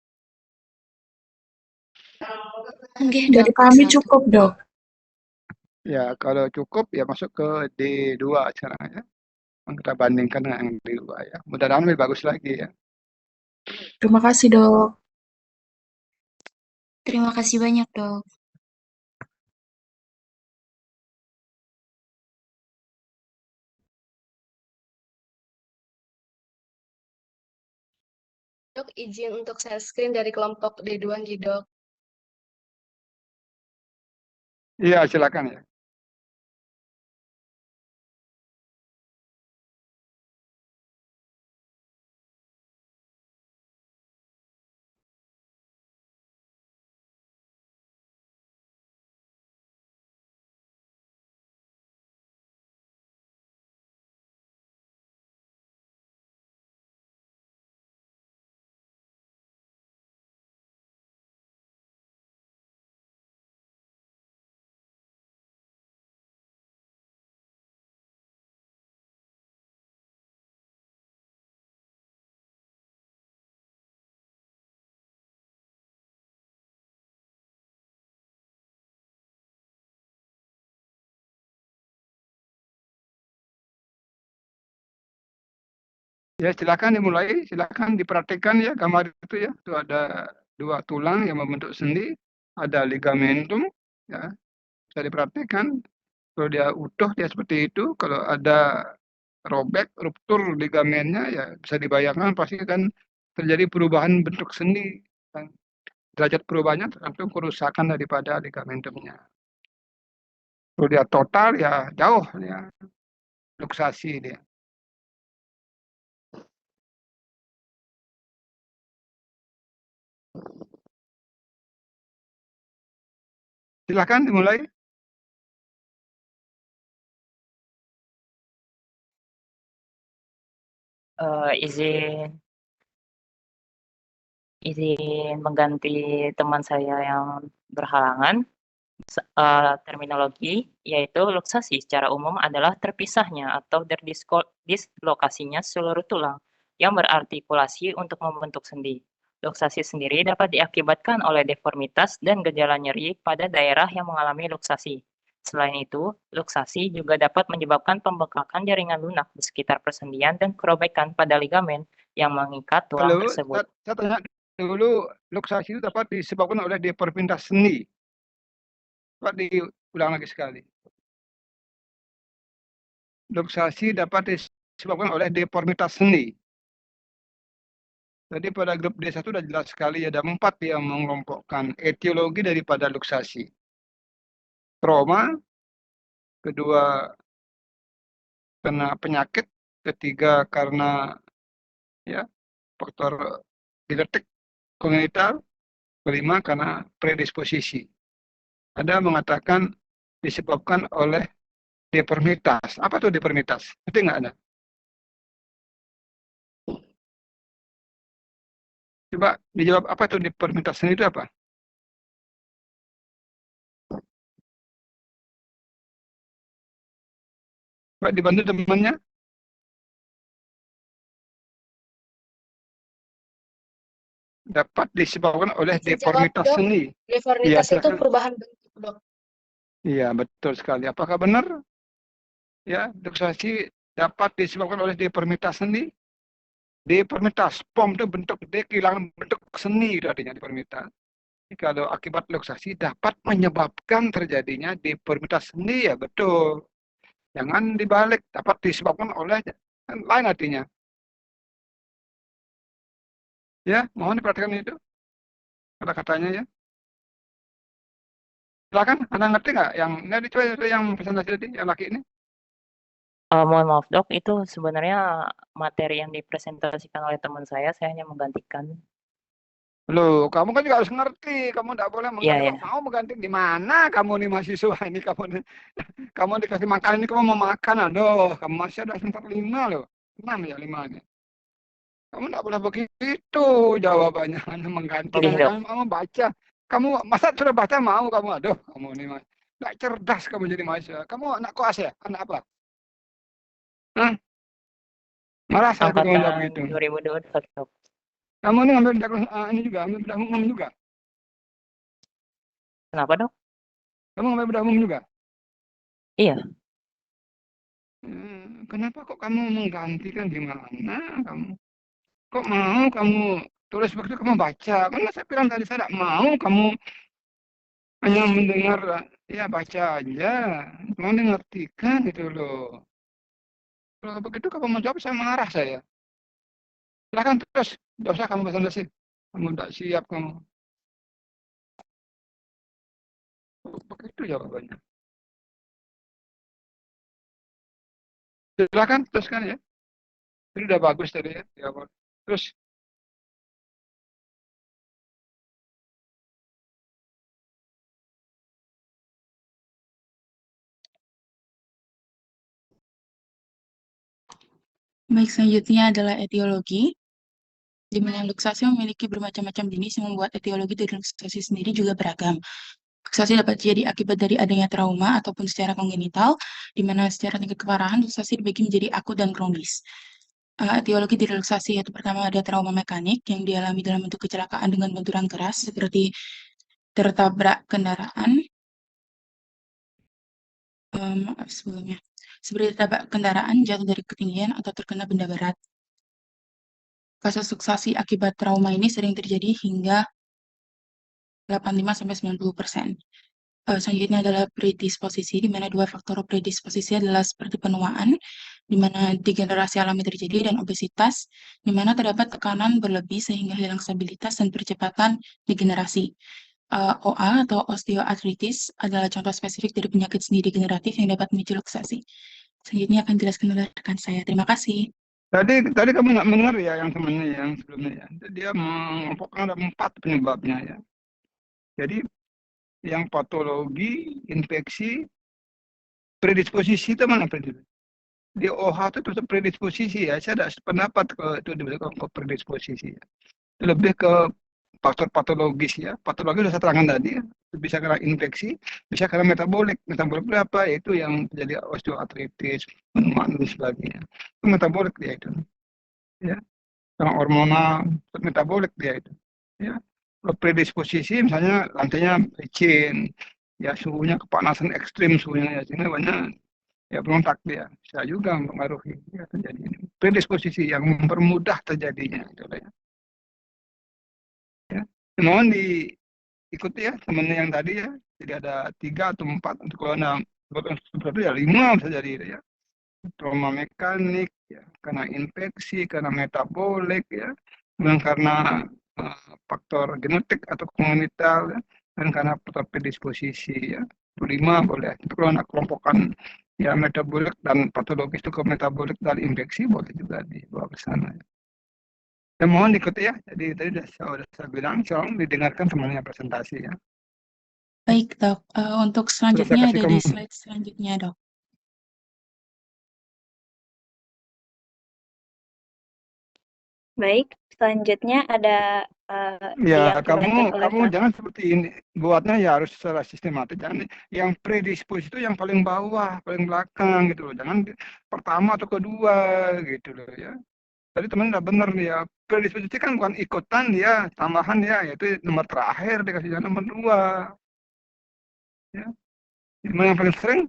Dari kami cukup dok. Ya kalau cukup ya masuk ke D2 sekarang ya. Kita bandingkan dengan yang D2 ya. Mudah-mudahan lebih bagus lagi ya. Terima kasih dok. Terima kasih banyak dok. Dok, izin untuk share screen dari kelompok D2 nih dok. Iya silakan ya. Ya silakan dimulai, silakan diperhatikan ya gambar itu ya. Itu ada 2 tulang yang membentuk sendi, ada ligamentum ya. Bisa diperhatikan. Kalau dia utuh dia seperti itu, kalau ada robek, ruptur ligamennya ya bisa dibayangkan pasti kan terjadi perubahan bentuk sendi. Dan derajat perubahannya tergantung kerusakan daripada ligamentumnya. Kalau dia total ya jauh ya luksasi dia. Silakan dimulai. izin mengganti teman saya yang berhalangan. Terminologi, yaitu luksasi secara umum adalah terpisahnya atau terdislokasinya seluruh tulang yang berartikulasi untuk membentuk sendi. Luksasi sendiri dapat diakibatkan oleh deformitas dan gejala nyeri pada daerah yang mengalami luksasi. Selain itu, luksasi juga dapat menyebabkan pembengkakan jaringan lunak di sekitar persendian dan kerobekan pada ligamen yang mengikat tulang Halo, tersebut. saya tanya dulu, luksasi itu dapat disebabkan oleh deformitas sendi. Dapat diulang lagi sekali. Luksasi dapat disebabkan oleh deformitas sendi. Jadi pada grup D1 sudah jelas sekali, ada 4 yang mengelompokkan etiologi daripada luksasi. Trauma, kedua karena penyakit, ketiga karena ya faktor genetik kongenital, kelima karena predisposisi. Ada mengatakan disebabkan oleh deformitas. Apa tuh deformitas? Ngerti nggak ada? Coba dijawab, apa tuh deformitas itu apa? Coba dibantu temannya. Dapat disebabkan oleh deformitas Dok. sendi. Deformitas Iya, itu silakan. perubahan bentuk, Dok. Iya, betul sekali. Apakah benar? Ya, luksasi dapat disebabkan oleh deformitas sendi. Deformitas, POM itu bentuk gede, kehilangan bentuk seni, itu artinya deformitas. Jadi kalau akibat luksasi dapat menyebabkan terjadinya deformitas sendi, ya betul. Jangan dibalik, dapat disebabkan oleh lain artinya. Ya, mohon diperhatikan itu. Kata-katanya ya. Silakan, Anda ngerti nggak yang presentasi tadi, yang laki ini? Mohon maaf dok, itu sebenarnya materi yang dipresentasikan oleh teman saya hanya menggantikan. Loh, kamu kan juga harus ngerti. Kamu tidak boleh mengganti. Iya. Mau mengganti di mana kamu nih mahasiswa ini? Kamu dikasih makan ini, kamu mau makan. Aduh, kamu masih ada sempat 5 loh. 6 ya 5-nya. Kamu tidak boleh begitu jawabannya. Hanya mengganti. Kamu mau baca. Kamu masa sudah baca mau kamu? Aduh, kamu ini mas. Nggak cerdas kamu jadi mahasiswa. Kamu anak koas ya? Anak apa? Hah? Marah saya kalau jawab begitu. 2021. Kamu ini ngambil ini juga, ambil bedah umum juga. Kenapa dok? Kamu ngambil bedah umum juga? Iya. Kenapa kok kamu menggantikan di mana kamu? Kok mau kamu tulis begitu, kamu baca? Kan saya bilang tadi saya tidak mau kamu hanya mendengar, ya baca aja. Mau mengertikan gitu loh. Kalau begitu kamu menjawab, saya marah saya. Silahkan terus, tidak usah kamu presentasi. Kamu tidak siap kamu. Begitu jawabannya. Silahkan teruskan ya. Ini udah bagus tadi ya. Terus. Baik, selanjutnya adalah etiologi, di mana luksasi memiliki bermacam-macam jenis yang membuat etiologi dari luksasi sendiri juga beragam. Luksasi dapat jadi akibat dari adanya trauma ataupun secara kongenital, di mana secara tingkat keparahan luksasi dibagi menjadi akut dan kronis. Etiologi dari luksasi yaitu pertama ada trauma mekanik yang dialami dalam bentuk kecelakaan dengan benturan keras seperti tertabrak kendaraan, seperti tertabrak kendaraan, jatuh dari ketinggian, atau terkena benda berat. Kasus luksasi akibat trauma ini sering terjadi hingga 85-90%. Selanjutnya adalah predisposisi, di mana dua faktor predisposisi adalah seperti penuaan, di mana degenerasi alami terjadi, dan obesitas, di mana terdapat tekanan berlebih sehingga hilang stabilitas dan percepatan degenerasi. OA atau osteoartritis adalah contoh spesifik dari penyakit sendi degeneratif yang dapat memicu luksasi. Selanjutnya akan dijelaskan oleh rekan saya. Terima kasih. Tadi kamu nggak mendengar ya yang temannya yang sebelumnya ya. Dia mengelompokkan ada 4 penyebabnya ya. Jadi yang patologi, infeksi, predisposisi itu mana predisposisi? di OH itu termasuk predisposisi ya. Saya tidak sependapat kalau itu disebutkan ke predisposisi. Lebih ke faktor patologis ya. Patologis sudah saya terangkan tadi ya. Bisa karena infeksi, bisa karena metabolik. Metabolik itu apa? Yaitu yang terjadi osteoartritis, dan sebagainya. Itu metabolik dia itu. Ya. Karena hormonal, metabolik dia itu. Ya. Kalau predisposisi misalnya lantainya licin, ya suhunya kepanasan ekstrim suhunya ya, sehingga banyak ya berontak dia. Bisa juga mempengaruhi ya, terjadi predisposisi yang mempermudah terjadinya. Gitu, ya. Ya. Mohon diikuti ya temennya yang tadi ya. Jadi ada 3 atau 4 untuk kalau seperti ya 5 bisa jadi ya. Trauma mekanik ya, karena infeksi, karena metabolik ya, dan karena faktor genetik atau kongenital ya, dan karena faktor predisposisi ya. 5 boleh. Itu kalau anak kelompokan ya metabolik dan patologis itu ke metabolik dan infeksi boleh juga dibawa ke sana. Ya. Ya mohon diikuti ya. Jadi tadi sudah saya bilang, tolong didengarkan temannya presentasi ya. Baik, Dok. Untuk selanjutnya ada di slide selanjutnya, Dok. Baik, selanjutnya ada ya diakibatkan oleh kamu jangan seperti ini buatnya ya harus secara sistematis. Jangan yang predisposisi itu yang paling bawah, paling belakang gitu loh. Jangan pertama atau kedua gitu loh ya. Tadi teman udah benar nih ya. Predisposisi kan bukan ikutan ya, tambahan ya, yaitu nomor terakhir dikasih nomor 2. Ya. Yang paling sering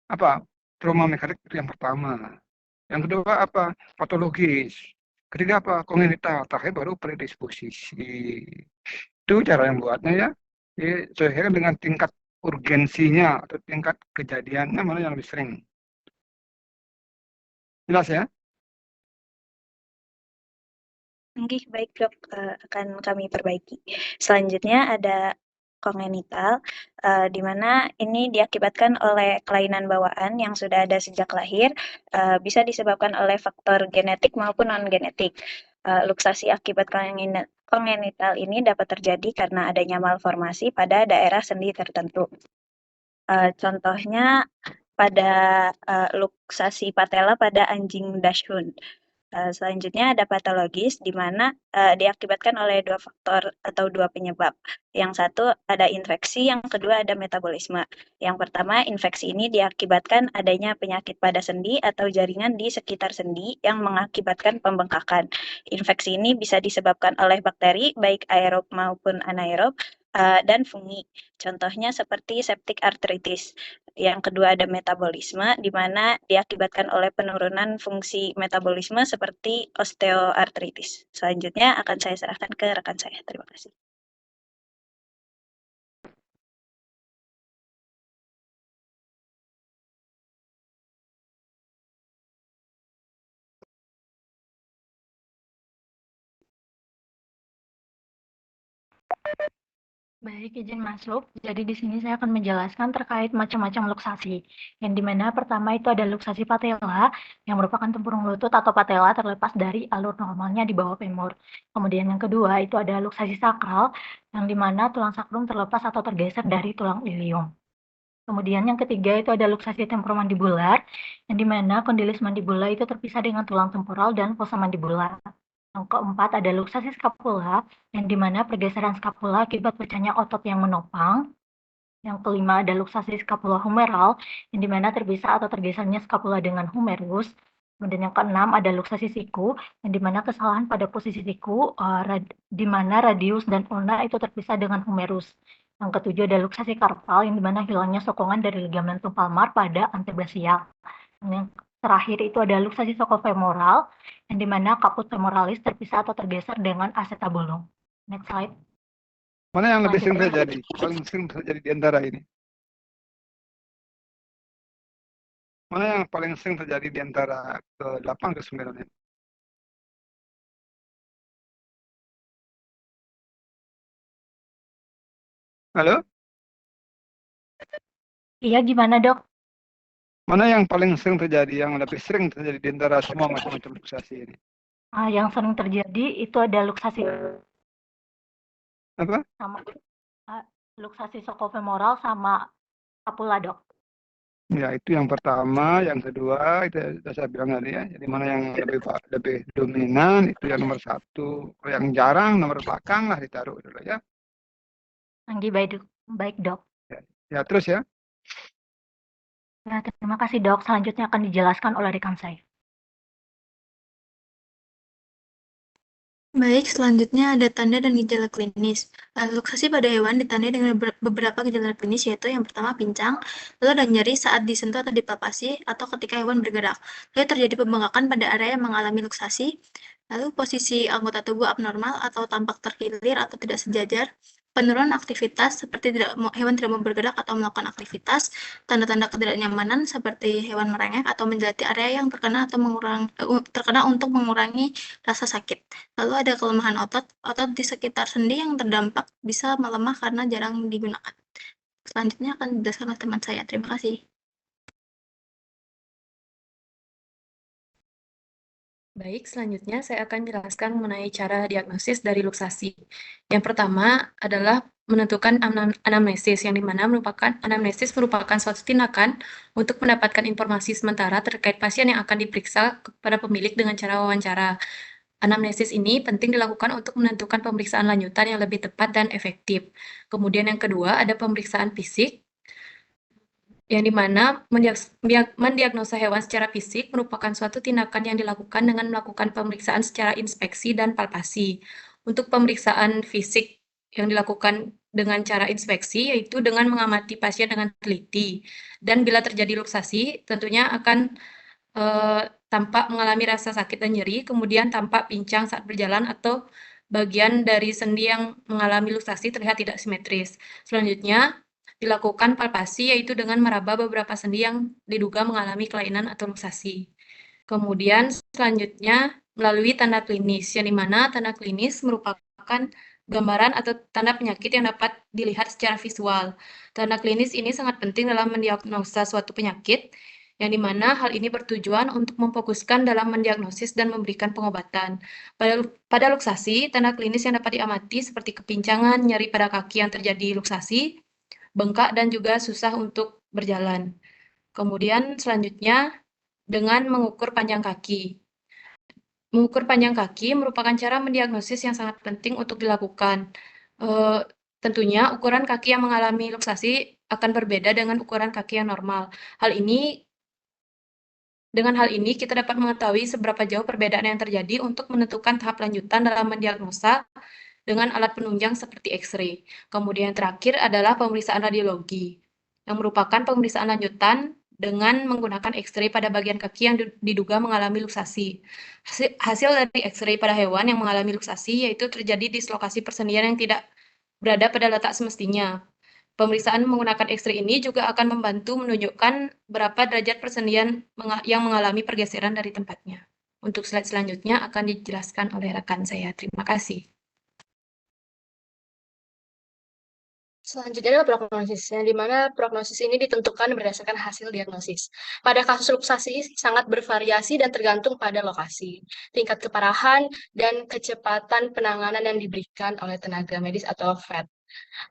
apa? Trauma mekanik itu yang pertama. Yang kedua apa? Patologis. Ketiga apa? Kongenital. Terakhir baru predisposisi. Itu cara yang buatnya ya. Jadi sesuai dengan tingkat urgensinya atau tingkat kejadiannya mana yang lebih sering. Jelas ya? Baik Dok, akan kami perbaiki. Selanjutnya ada kongenital, di mana ini diakibatkan oleh kelainan bawaan yang sudah ada sejak lahir, bisa disebabkan oleh faktor genetik maupun non-genetik. Luksasi akibat kongenital ini dapat terjadi karena adanya malformasi pada daerah sendi tertentu. Contohnya pada luksasi patella pada anjing dachshund. Selanjutnya ada patologis, di mana diakibatkan oleh 2 faktor atau 2 penyebab. Yang satu ada infeksi, yang kedua ada metabolisme. Yang pertama, infeksi ini diakibatkan adanya penyakit pada sendi atau jaringan di sekitar sendi yang mengakibatkan pembengkakan. Infeksi ini bisa disebabkan oleh bakteri, baik aerob maupun anaerob, dan fungi. Contohnya seperti septic arthritis. Yang kedua ada metabolisme, di mana diakibatkan oleh penurunan fungsi metabolisme seperti osteoartritis. Selanjutnya akan saya serahkan ke rekan saya. Terima kasih. Baik, izin masuk. Jadi di sini saya akan menjelaskan terkait macam-macam luksasi. Yang dimana pertama itu ada luksasi patella, yang merupakan tempurung lutut atau patella terlepas dari alur normalnya di bawah femur. Kemudian yang kedua itu ada luksasi sakral, yang dimana tulang sakrum terlepas atau tergeser dari tulang ilium. Kemudian yang ketiga itu ada luksasi temporomandibular, yang dimana kondilis mandibula itu terpisah dengan tulang temporal dan fossa mandibular. Yang keempat ada luksasi skapula, yang dimana pergeseran skapula akibat pecahnya otot yang menopang. Yang kelima ada luksasi skapula humeral, yang dimana terpisah atau tergesernya skapula dengan humerus. Kemudian yang keenam ada luksasi siku, yang dimana kesalahan pada posisi siku, di mana radius dan ulna itu terpisah dengan humerus. Yang ketujuh ada luksasi karpal, yang dimana hilangnya sokongan dari ligamentum palmar pada antebasial. Yang terakhir itu ada luksasi sokofemoral, yang dimana kaput femoralis terpisah atau tergeser dengan acetabulum. Next slide. Mana yang lebih sering terjadi? Paling sering terjadi di antara ini? Mana yang paling sering terjadi di antara ke-8 ke 9 ini? Halo? Iya, gimana dok? Mana yang paling sering terjadi, yang lebih sering terjadi di antara semua macam-macam luksasi ini? Yang sering terjadi itu ada luksasi apa? Sama luksasi sokofemoral sama scapula dok. Ya, itu yang pertama. Yang kedua, itu sudah saya bilang tadi ya. Jadi mana yang lebih dominan, itu yang nomor satu. Kalau yang jarang, nomor belakang lah ditaruh dulu ya. Anggi, baik dok. Ya, terus ya. Ya, terima kasih dok. Selanjutnya akan dijelaskan oleh rekan saya. Baik, selanjutnya ada tanda dan gejala klinis. Luksasi pada hewan ditandai dengan beberapa gejala klinis, yaitu yang pertama pincang, lalu ada nyeri saat disentuh atau dipalpasi, atau ketika hewan bergerak. Lalu terjadi pembengkakan pada area yang mengalami luksasi, lalu posisi anggota tubuh abnormal atau tampak terkilir atau tidak sejajar, penurunan aktivitas seperti hewan tidak mau bergerak atau melakukan aktivitas, tanda-tanda ketidaknyamanan seperti hewan merengek atau menjelati area yang terkena untuk mengurangi rasa sakit. Lalu ada kelemahan otot, otot di sekitar sendi yang terdampak bisa melemah karena jarang digunakan. Selanjutnya akan dijelaskan oleh teman saya. Terima kasih. Baik, selanjutnya saya akan menjelaskan mengenai cara diagnosis dari luksasi. Yang pertama adalah menentukan anamnesis, yang dimana anamnesis merupakan suatu tindakan untuk mendapatkan informasi sementara terkait pasien yang akan diperiksa kepada pemilik dengan cara wawancara. Anamnesis ini penting dilakukan untuk menentukan pemeriksaan lanjutan yang lebih tepat dan efektif. Kemudian yang kedua ada pemeriksaan fisik, yang dimana mendiagnosa hewan secara fisik merupakan suatu tindakan yang dilakukan dengan melakukan pemeriksaan secara inspeksi dan palpasi. Untuk pemeriksaan fisik yang dilakukan dengan cara inspeksi, yaitu dengan mengamati pasien dengan teliti. Dan bila terjadi luksasi, tentunya akan tampak mengalami rasa sakit dan nyeri, kemudian tampak pincang saat berjalan atau bagian dari sendi yang mengalami luksasi terlihat tidak simetris. Selanjutnya, dilakukan palpasi yaitu dengan meraba beberapa sendi yang diduga mengalami kelainan atau luksasi. Kemudian selanjutnya melalui tanda klinis, yang dimana tanda klinis merupakan gambaran atau tanda penyakit yang dapat dilihat secara visual. Tanda klinis ini sangat penting dalam mendiagnosa suatu penyakit, yang dimana hal ini bertujuan untuk memfokuskan dalam mendiagnosis dan memberikan pengobatan. Pada luksasi, tanda klinis yang dapat diamati seperti kepincangan, nyeri pada kaki yang terjadi luksasi, bengkak, dan juga susah untuk berjalan. Kemudian selanjutnya dengan mengukur panjang kaki. Mengukur panjang kaki merupakan cara mendiagnosis yang sangat penting untuk dilakukan. Tentunya ukuran kaki yang mengalami luksasi akan berbeda dengan ukuran kaki yang normal. Dengan hal ini, kita dapat mengetahui seberapa jauh perbedaan yang terjadi untuk menentukan tahap lanjutan dalam mendiagnosa dengan alat penunjang seperti X-ray. Kemudian terakhir adalah pemeriksaan radiologi, yang merupakan pemeriksaan lanjutan dengan menggunakan X-ray pada bagian kaki yang diduga mengalami luksasi. Hasil dari X-ray pada hewan yang mengalami luksasi yaitu terjadi dislokasi persendian yang tidak berada pada letak semestinya. Pemeriksaan menggunakan X-ray ini juga akan membantu menunjukkan berapa derajat persendian yang mengalami pergeseran dari tempatnya. Untuk slide selanjutnya akan dijelaskan oleh rekan saya. Terima kasih. Selanjutnya adalah prognosis, yang dimana prognosis ini ditentukan berdasarkan hasil diagnosis. Pada kasus luksasi sangat bervariasi dan tergantung pada lokasi, tingkat keparahan, dan kecepatan penanganan yang diberikan oleh tenaga medis atau VET.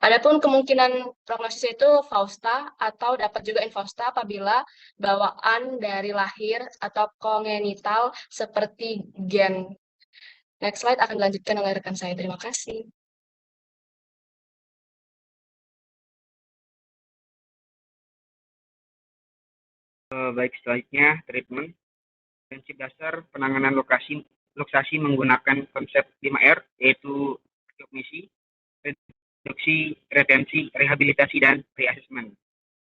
Adapun kemungkinan prognosis itu FAUSTA atau dapat juga INFAUSTA apabila bawaan dari lahir atau kongenital seperti gen. Next slide akan dilanjutkan oleh rekan saya. Terima kasih. Baik, selanjutnya treatment. Prinsip dasar penanganan luksasi menggunakan konsep 5R, yaitu rekognisi, reduksi, retensi, rehabilitasi, dan reassessment.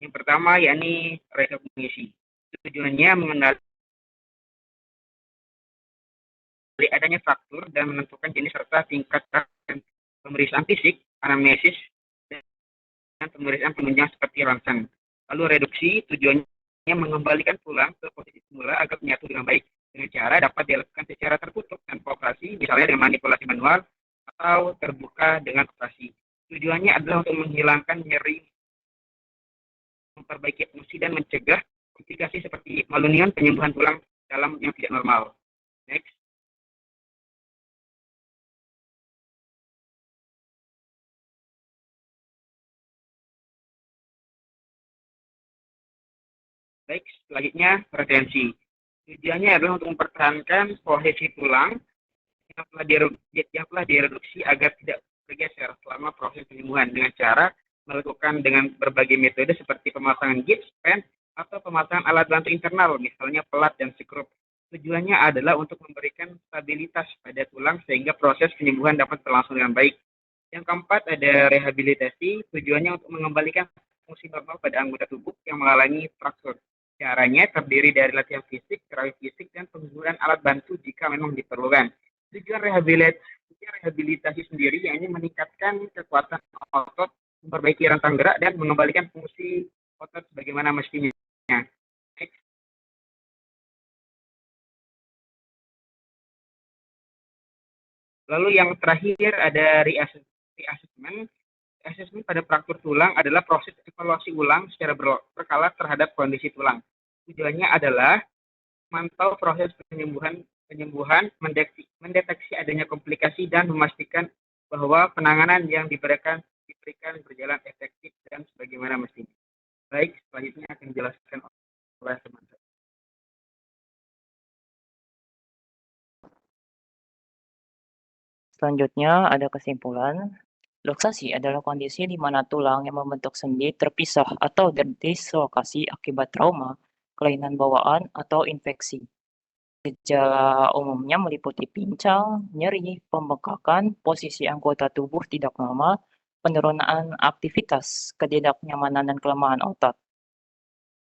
Yang pertama yakni rekognisi. Tujuannya mengenali adanya faktor dan menentukan jenis serta tingkat pemeriksaan fisik, anamnesis, dan pemeriksaan penunjang seperti ronsen. Lalu reduksi tujuannya mengembalikan pulang ke posisi semula agar menyatu dengan baik. Dengan cara dapat dilakukan secara tertutup tanpa operasi, misalnya dengan manipulasi manual atau terbuka dengan operasi. Tujuannya adalah untuk menghilangkan nyeri, memperbaiki fungsi, dan mencegah komplikasi seperti malunion, penyembuhan tulang dalam yang tidak normal. Next. Baik, selanjutnya retensi. Tujuannya adalah untuk mempertahankan posisi tulang yang telah direduksi agar tidak bergeser selama proses penyembuhan dengan cara melakukan dengan berbagai metode seperti pemasangan gips, pen, atau pemasangan alat bantu internal, misalnya pelat dan skrup. Tujuannya adalah untuk memberikan stabilitas pada tulang sehingga proses penyembuhan dapat berlangsung dengan baik. Yang keempat ada rehabilitasi, tujuannya untuk mengembalikan fungsi normal pada anggota tubuh yang mengalami fraktur. Caranya terdiri dari latihan fisik, terapi fisik, dan penggunaan alat bantu jika memang diperlukan. Tujuan rehabilitasi sendiri yakni meningkatkan kekuatan otot, memperbaiki rentang gerak, dan mengembalikan fungsi otot sebagaimana mestinya. Lalu yang terakhir ada reassessment. Asesmen pada fraktur tulang adalah proses evaluasi ulang secara berkala terhadap kondisi tulang. Tujuannya adalah memantau proses penyembuhan, mendeteksi adanya komplikasi dan memastikan bahwa penanganan yang diberikan berjalan efektif dan sebagaimana mestinya. Baik, selanjutnya akan dijelaskan oleh teman-teman. Selanjutnya ada kesimpulan. Luksasi adalah kondisi di mana tulang yang membentuk sendi terpisah atau terdislokasi akibat trauma, kelainan bawaan, atau infeksi. Gejala umumnya meliputi pincang, nyeri, pembengkakan, posisi anggota tubuh tidak normal, penurunan aktivitas, ketidaknyamanan, dan kelemahan otot.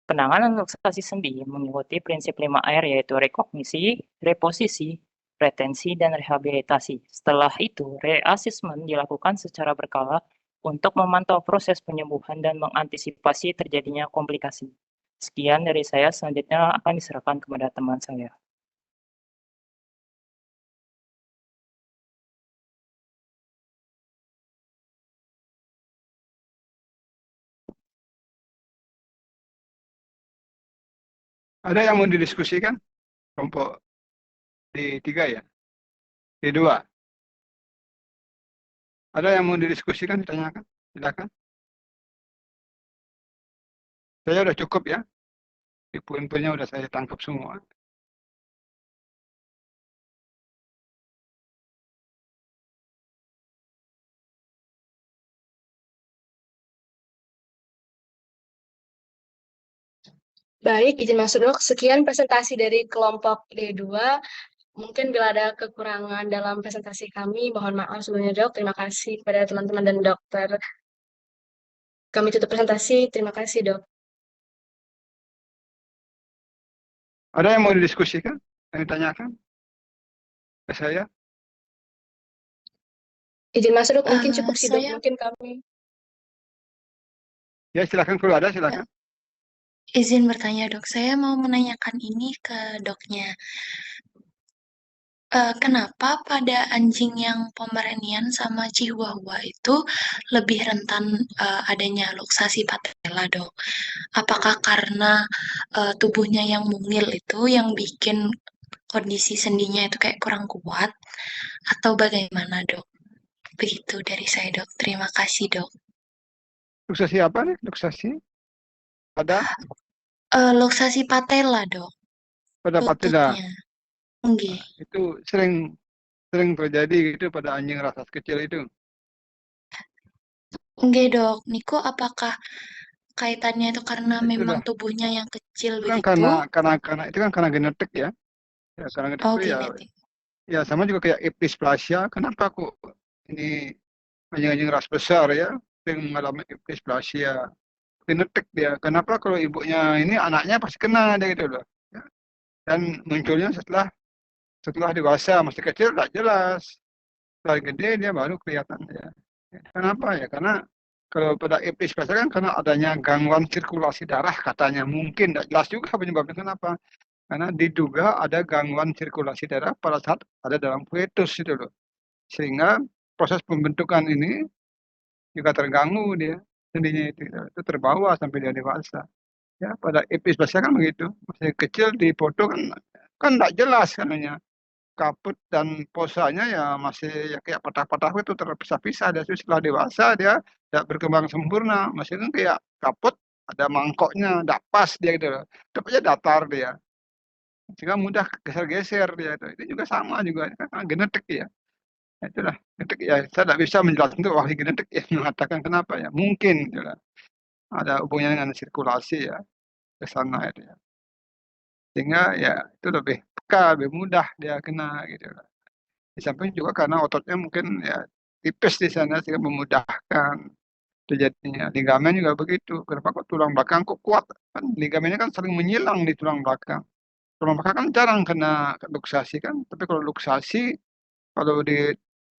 Penanganan luksasi sendi mengikuti prinsip 5R yaitu rekognisi, reposisi, retensi, dan rehabilitasi. Setelah itu, reassessment dilakukan secara berkala untuk memantau proses penyembuhan dan mengantisipasi terjadinya komplikasi. Sekian dari saya, selanjutnya akan diserahkan kepada teman saya. Ada yang mau didiskusikan? Kelompok D3 ya? D2. Ada yang mau didiskusikan, ditanyakan? Silakan. Saya udah cukup ya. Di poin-poinnya udah saya tangkap semua. Baik, izin masuk dok. Sekian presentasi dari kelompok D2. Mungkin bila ada kekurangan dalam presentasi kami, mohon maaf sebelumnya dok. Terima kasih kepada teman-teman dan dokter. Kami tutup presentasi. Terima kasih dok. Ada yang mau didiskusikan? Yang ditanyakan? Ke saya? Izin masuk dok. Mungkin cukup sih dok. Saya Mungkin kami. Ya silakan, kalau ada silakan. izin bertanya dok, saya mau menanyakan ini ke doknya. Kenapa pada anjing yang Pomeranian sama Chihuahua itu lebih rentan adanya luksasi patella dok? Apakah karena tubuhnya yang mungil itu yang bikin kondisi sendinya itu kayak kurang kuat atau bagaimana dok? Begitu dari saya dok. Terima kasih dok. Luksasi apa nih? Luksasi? Pada? Luksasi patella dok. Pada patella. Lututnya. Nggih. Itu sering terjadi gitu pada anjing ras kecil itu. Nggih dok. Niko apakah kaitannya itu karena Itu memang dah. tubuhnya yang kecil Itu kan begitu? karena itu kan karena genetik ya. Ya karena genetik Oh, itu ya. genetik. Ya sama juga kayak episplasia. Kenapa kok ini anjing-anjing ras besar ya yang mengalami episplasia? Genetik dia. Kenapa kalau ibunya ini anaknya pasti kena dia gitu loh. Ya. Dan munculnya setelah dewasa, masih kecil tak jelas. Setelah gede dia baru kelihatan ya. Kenapa ya? Karena kalau pada episplasia kan karena adanya gangguan sirkulasi darah katanya. Mungkin tidak jelas juga penyebabnya kenapa. Karena diduga ada gangguan sirkulasi darah pada saat ada dalam fetus itu loh. Sehingga proses pembentukan ini juga terganggu dia. Sendinya itu terbawa sampai dia dewasa. Ya, pada episplasia kan begitu. Masih kecil di foto kan tidak jelas katanya. Kaput dan posanya ya masih ya kayak patah-patah itu terpisah-pisah. Dia setelah dewasa dia tidak berkembang sempurna. Masih kan kayak kaput ada mangkoknya, tidak pas dia gitu loh. Dapatnya datar dia. Sehingga mudah geser-geser dia itu. Itu juga sama juga kan genetik ya. Itulah genetik ya. Saya tidak bisa menjelaskan itu ahli genetik yang mengatakan kenapa ya. Mungkin gitu lah. Ada hubungannya dengan sirkulasi ya ke sana itu ya. Sehingga ya itu lebih peka, lebih mudah dia kena gitu lah. Di samping juga karena ototnya mungkin ya tipis di sana sehingga memudahkan terjadinya. Ligamen juga begitu. Kenapa kok tulang belakang kok kuat? Kan ligamennya kan sering menyilang di tulang belakang. Tulang belakang kan jarang kena luksasi kan. Tapi kalau luksasi, kalau di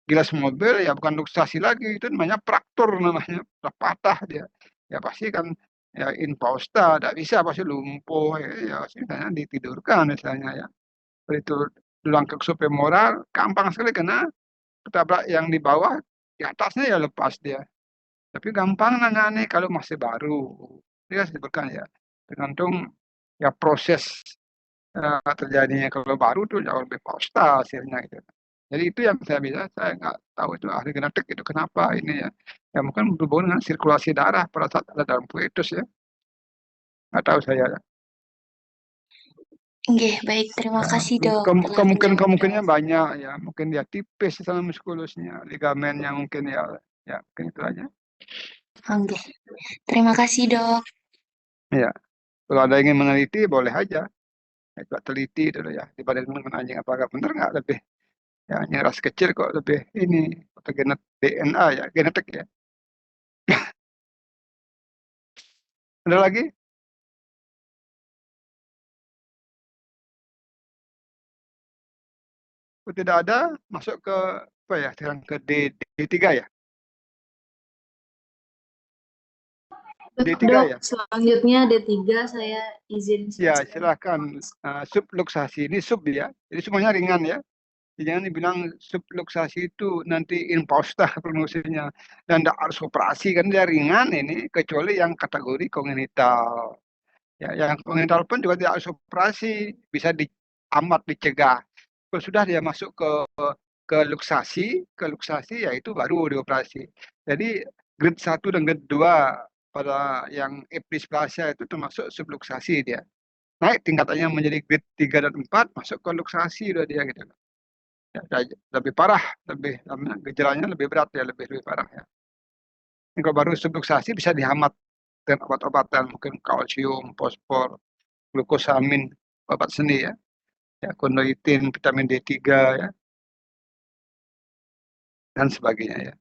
gilas mobil ya bukan luksasi lagi, itu namanya fraktur namanya. Udah patah dia. Ya pasti kan ya infausta, tidak bisa pasti lumpuh ya misalnya ditidurkan misalnya ya. Itu tulang keksus femoral gampang sekali kena ketabrak yang di bawah, di atasnya ya lepas dia. Tapi gampang nangani kalau masih baru. Dia sebutkan ya, tergantung ya proses terjadinya. Kalau baru tuh jauh lebih fasta hasilnya gitu. Jadi itu yang saya nggak tahu itu ahli genetik itu kenapa ini ya. Ya mungkin berhubungan dengan sirkulasi darah pada saat ada dalam fetus ya. Nggak tahu saya. Oke, baik. Terima kasih dok. Kemungkinannya banyak ya. Mungkin dia tipis sama muskulusnya, ligamennya mungkin ya mungkin itu aja. Oke, terima kasih dok. Ya, kalau ada yang ingin meneliti boleh aja. Coba teliti dulu ya dibanding dengan anjing apakah benar nggak lebih ya ras kecil kok lebih ini atau DNA ya genetik ya. Ada lagi? Kalau tidak ada masuk ke apa ya sekarang ke D3 ya. D3 ya. Selanjutnya D3 saya izin. Ya silakan subluksasi ini sub ya. Jadi semuanya ringan ya. Jangan dibilang subluksasi itu nanti infausta prognosinya dan tidak harus operasi kan dia ringan ini kecuali yang kategori kongenital. Ya, yang kongenital pun juga tidak harus operasi, bisa amat dicegah. Kalau sudah dia masuk ke luksasi ya itu baru dioperasi. Jadi grade 1 dan grade 2 pada yang episplasia itu termasuk subluksasi dia. Naik tingkatannya menjadi grade 3 dan 4 masuk ke luksasi udah dia gitu. Ya, lebih parah, gejalanya lebih berat ya, lebih parah ya. Ini kalau baru subluksasi bisa dihemat dengan obat-obatan mungkin kalsium, fosfor, glukosamin, obat seni ya. Ya, kondoitin, vitamin D3 ya. Dan sebagainya ya.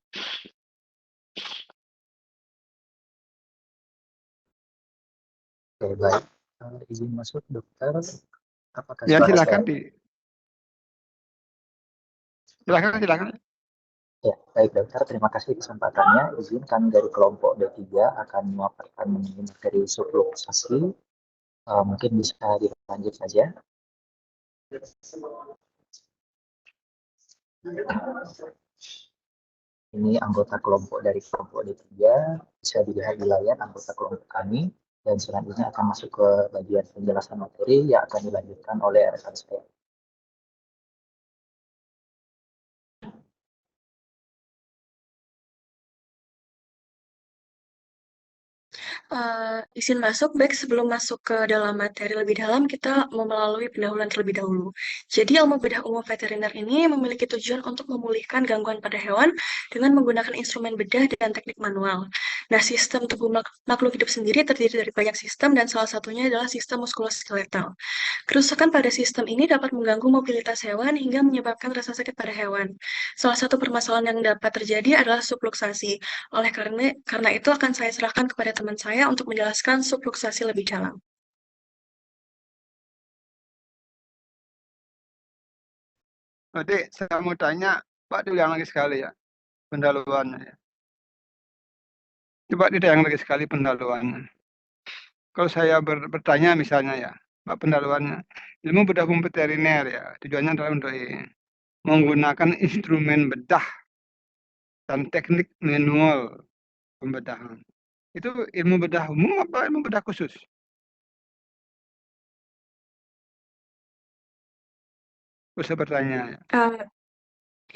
Oke, baik. Izin masuk dokter. Apakah ya silakan silakan. Ya, baik dokter, terima kasih kesempatannya. Izin kami dari kelompok D3 akan memaparkan materi subluksasi. Mungkin bisa dilanjut saja. Ini anggota kelompok dari kelompok D3, bisa dilihat di layar anggota kelompok kami, dan selanjutnya akan masuk ke bagian penjelasan materi yang akan dilanjutkan oleh rekan saya. Izin masuk, baik sebelum masuk ke dalam materi lebih dalam, kita mau melalui pendahuluan terlebih dahulu. Jadi ilmu bedah umum veteriner ini memiliki tujuan untuk memulihkan gangguan pada hewan dengan menggunakan instrumen bedah dan teknik manual. Nah, sistem tubuh makhluk hidup sendiri terdiri dari banyak sistem dan salah satunya adalah sistem muskuloskeletal. Kerusakan pada sistem ini dapat mengganggu mobilitas hewan hingga menyebabkan rasa sakit pada hewan. Salah satu permasalahan yang dapat terjadi adalah subluksasi. Oleh karena itu akan saya serahkan kepada teman saya untuk menjelaskan subluksasi lebih dalam. Adik, saya mau tanya, Pak diulang lagi sekali ya, pendahuluannya ya. Coba diulang lagi sekali pendahuluannya. Kalau saya bertanya misalnya ya, Pak pendahuluannya, ilmu bedah umum veteriner ya, tujuannya adalah untuk menggunakan instrumen bedah dan teknik manual pembedahan. Itu ilmu bedah umum apa ilmu bedah khusus? Bisa bertanya.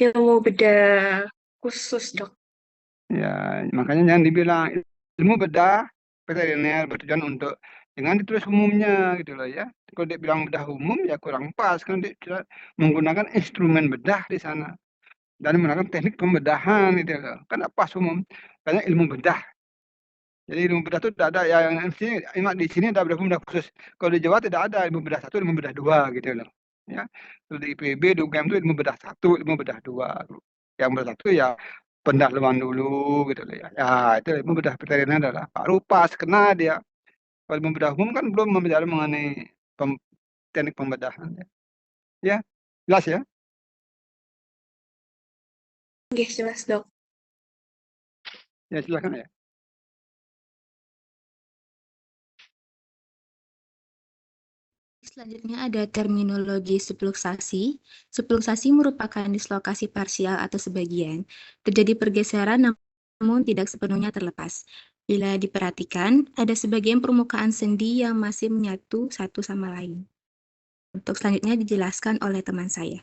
Ilmu bedah khusus, dok. Ya, makanya jangan dibilang ilmu bedah veteriner bertujuan untuk dengan ditulis umumnya gitu loh ya. Kalau dia bilang bedah umum ya kurang pas kan dia menggunakan instrumen bedah di sana dan menggunakan teknik pembedahan gitu loh. Kan pas umum karena ilmu bedah. Jadi ilmu bedah itu tidak ada yang di sini ada ilmu bedah khusus. Kalau di Jawa tidak ada ilmu bedah 1, ilmu bedah 2 gitu loh. Ya. Kalau di IPB, di UGM itu ilmu bedah 1, ilmu bedah 2. Yang bedah 1 ya pendahuluan dulu gitu loh ya. Ya itu ilmu bedah veteriner adalah baru pas kena dia. Kalau ilmu bedah umum kan belum membicarakan mengenai teknik pembedahan ya. Ya, jelas ya? Oke, jelas dok. Ya silakan ya. Selanjutnya ada terminologi subluksasi. Subluksasi merupakan dislokasi parsial atau sebagian. Terjadi pergeseran namun tidak sepenuhnya terlepas. Bila diperhatikan, ada sebagian permukaan sendi yang masih menyatu satu sama lain. Untuk selanjutnya dijelaskan oleh teman saya.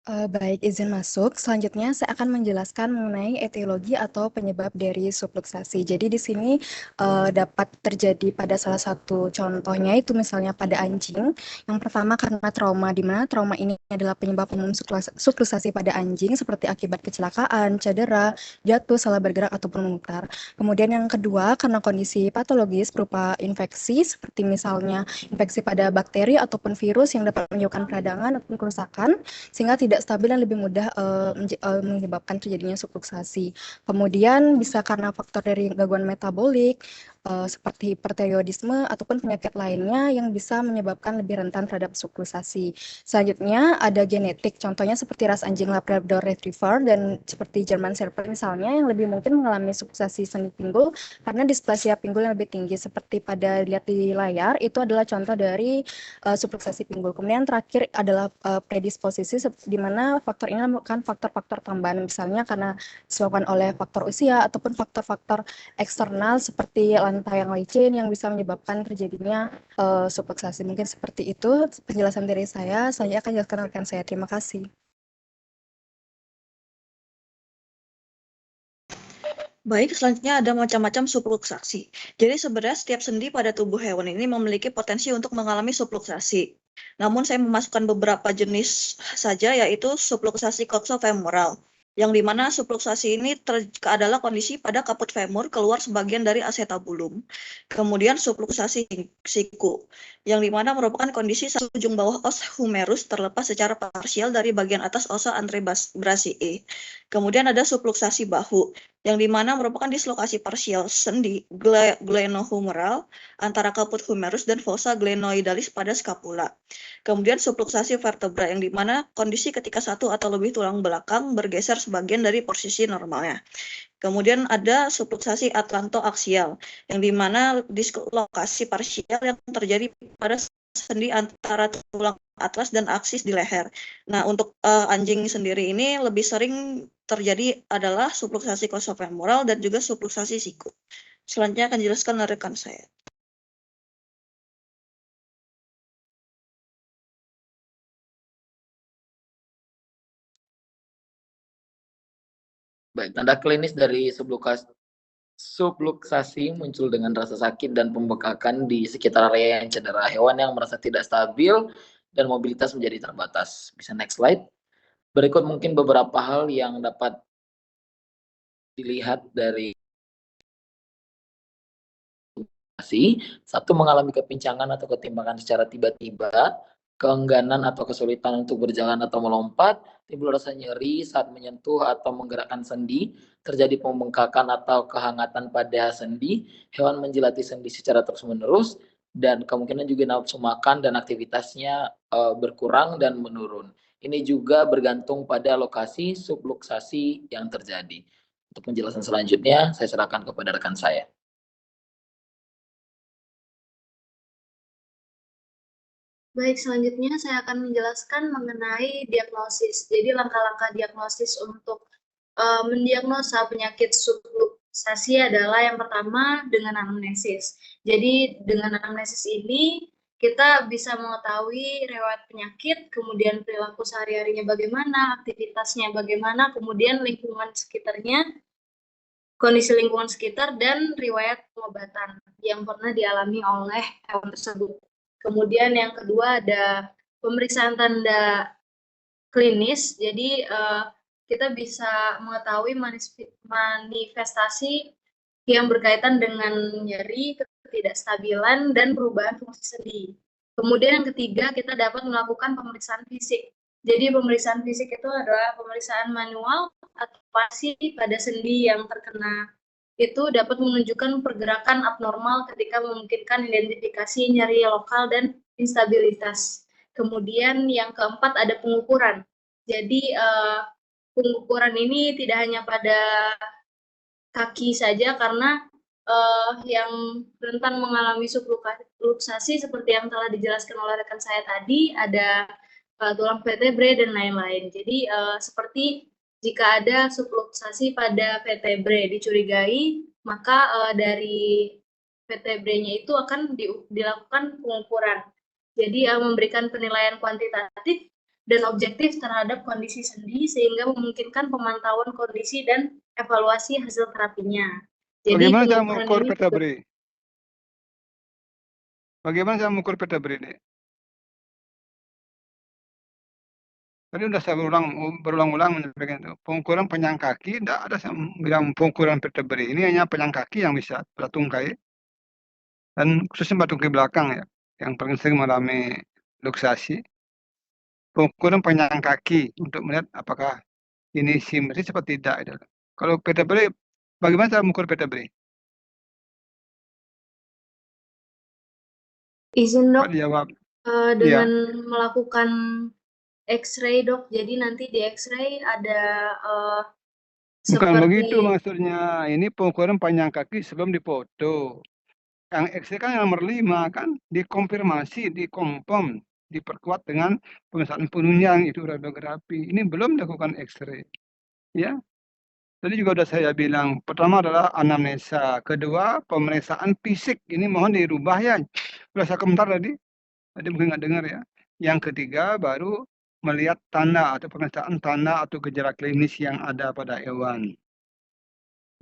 Baik, izin masuk. Selanjutnya saya akan menjelaskan mengenai etiologi atau penyebab dari subluksasi. Jadi di sini dapat terjadi pada salah satu contohnya itu misalnya pada anjing. Yang pertama karena trauma, di mana trauma ini adalah penyebab umum subluksasi pada anjing seperti akibat kecelakaan, cedera, jatuh, salah bergerak ataupun memutar. Kemudian yang kedua karena kondisi patologis berupa infeksi seperti misalnya infeksi pada bakteri ataupun virus yang dapat menyebabkan peradangan ataupun kerusakan sehingga tidak stabil dan lebih mudah menyebabkan terjadinya subluksasi. Kemudian bisa karena faktor dari gangguan metabolik seperti hipertiroidisme ataupun penyakit lainnya yang bisa menyebabkan lebih rentan terhadap subluksasi. Selanjutnya ada genetik, contohnya seperti ras anjing Labrador Retriever dan seperti German Shepherd misalnya yang lebih mungkin mengalami subluksasi sendi pinggul karena displasia pinggul yang lebih tinggi seperti pada lihat di layar itu adalah contoh dari subluksasi pinggul. Kemudian terakhir adalah predisposisi di mana faktor ini merupakan faktor-faktor tambahan misalnya karena disebabkan oleh faktor usia ataupun faktor-faktor eksternal seperti lantai yang licin yang bisa menyebabkan terjadinya subluksasi. Mungkin seperti itu penjelasan dari saya. Saya akan jelaskan rekan saya. Terima kasih. Baik, selanjutnya ada macam-macam subluksasi. Jadi sebenarnya setiap sendi pada tubuh hewan ini memiliki potensi untuk mengalami subluksasi. Namun saya memasukkan beberapa jenis saja yaitu subluksasi coxofemoral. Yang dimana subluksasi ini adalah kondisi pada kaput femur keluar sebagian dari acetabulum. Kemudian subluksasi siku, yang dimana merupakan kondisi ujung bawah os humerus terlepas secara parsial dari bagian atas osa antebrachii. Kemudian ada subluksasi bahu, yang dimana merupakan dislokasi parsial sendi glenohumeral antara kaput humerus dan fossa glenoidalis pada skapula. Kemudian subluksasi vertebra, yang dimana kondisi ketika satu atau lebih tulang belakang bergeser sebagian dari posisi normalnya. Kemudian ada subluksasi atlantoaksial, yang dimana dislokasi parsial yang terjadi pada sendi antara tulang atlas dan aksis di leher. Nah, untuk anjing sendiri ini lebih sering terjadi adalah subluksasi coxofemoral dan juga subluksasi siku. Selanjutnya akan dijelaskan oleh rekan saya. Baik, tanda klinis dari subluksasi muncul dengan rasa sakit dan pembekakan di sekitar area yang cedera, hewan yang merasa tidak stabil dan mobilitas menjadi terbatas. Bisa next slide. Berikut mungkin beberapa hal yang dapat dilihat dari satu, mengalami kepincangan atau ketimpangan secara tiba-tiba, keengganan atau kesulitan untuk berjalan atau melompat, timbul rasa nyeri saat menyentuh atau menggerakkan sendi, terjadi pembengkakan atau kehangatan pada sendi, hewan menjilati sendi secara terus-menerus, dan kemungkinan juga nafsu makan dan aktivitasnya berkurang dan menurun. Ini juga bergantung pada lokasi subluksasi yang terjadi. Untuk penjelasan selanjutnya, saya serahkan kepada rekan saya. Baik, selanjutnya saya akan menjelaskan mengenai diagnosis. Jadi langkah-langkah diagnosis untuk mendiagnosa penyakit subluksasi adalah yang pertama dengan anamnesis. Jadi dengan anamnesis ini kita bisa mengetahui riwayat penyakit, kemudian perilaku sehari-harinya bagaimana, aktivitasnya bagaimana, kemudian lingkungan sekitarnya, kondisi lingkungan sekitar, dan riwayat pengobatan yang pernah dialami oleh hewan tersebut. Kemudian yang kedua ada pemeriksaan tanda klinis, jadi kita bisa mengetahui manifestasi yang berkaitan dengan nyeri, ketidakstabilan, dan perubahan fungsi sendi. Kemudian yang ketiga, kita dapat melakukan pemeriksaan fisik. Jadi pemeriksaan fisik itu adalah pemeriksaan manual atau pasi pada sendi yang terkena. Itu dapat menunjukkan pergerakan abnormal ketika memungkinkan identifikasi nyeri lokal dan instabilitas. Kemudian yang keempat ada pengukuran. Jadi pengukuran ini tidak hanya pada kaki saja karena yang rentan mengalami subluxasi seperti yang telah dijelaskan oleh rekan saya tadi, ada tulang vertebrae dan lain-lain. Jadi seperti jika ada subluxasi pada vertebrae dicurigai, maka dari vertebrae-nya itu akan dilakukan pengukuran. Jadi memberikan penilaian kuantitatif dan objektif terhadap kondisi sendi sehingga memungkinkan pemantauan kondisi dan evaluasi hasil terapinya. Jadi Bagaimana cara pengukuran mengukur ini vertebrae? Bagaimana cara mengukur vertebrae, Dek? Tadi udah saya berulang-ulang menyampaikan itu. Pengukuran panjang kaki, tidak ada saya bilang pengukuran vertebrae. Ini hanya panjang kaki yang bisa pada tungkai. Dan khususnya pada tungkai belakang ya, yang paling sering mengalami luxasi. Pengukuran panjang kaki untuk melihat apakah ini simetris atau tidak. Gitu. Kalau vertebrae, bagaimana cara mengukur vertebrae? izin dok, Pak dijawab. dengan melakukan X-ray dok, jadi nanti di X-ray ada Bukan seperti begitu maksudnya. Ini pengukuran panjang kaki sebelum dipoto. Yang X-ray kan yang nomor 5 kan dikonfirmasi, dikonfirm, diperkuat dengan pemeriksaan penunjang itu radiografi. Ini belum dilakukan X-ray. Ya. Tadi juga sudah saya bilang, pertama adalah anamnesa, kedua pemeriksaan fisik. Ini mohon dirubah ya. Sudah saya komentar tadi mungkin nggak dengar ya. Yang ketiga baru melihat tanda atau pemeriksaan tanda atau gejala klinis yang ada pada hewan.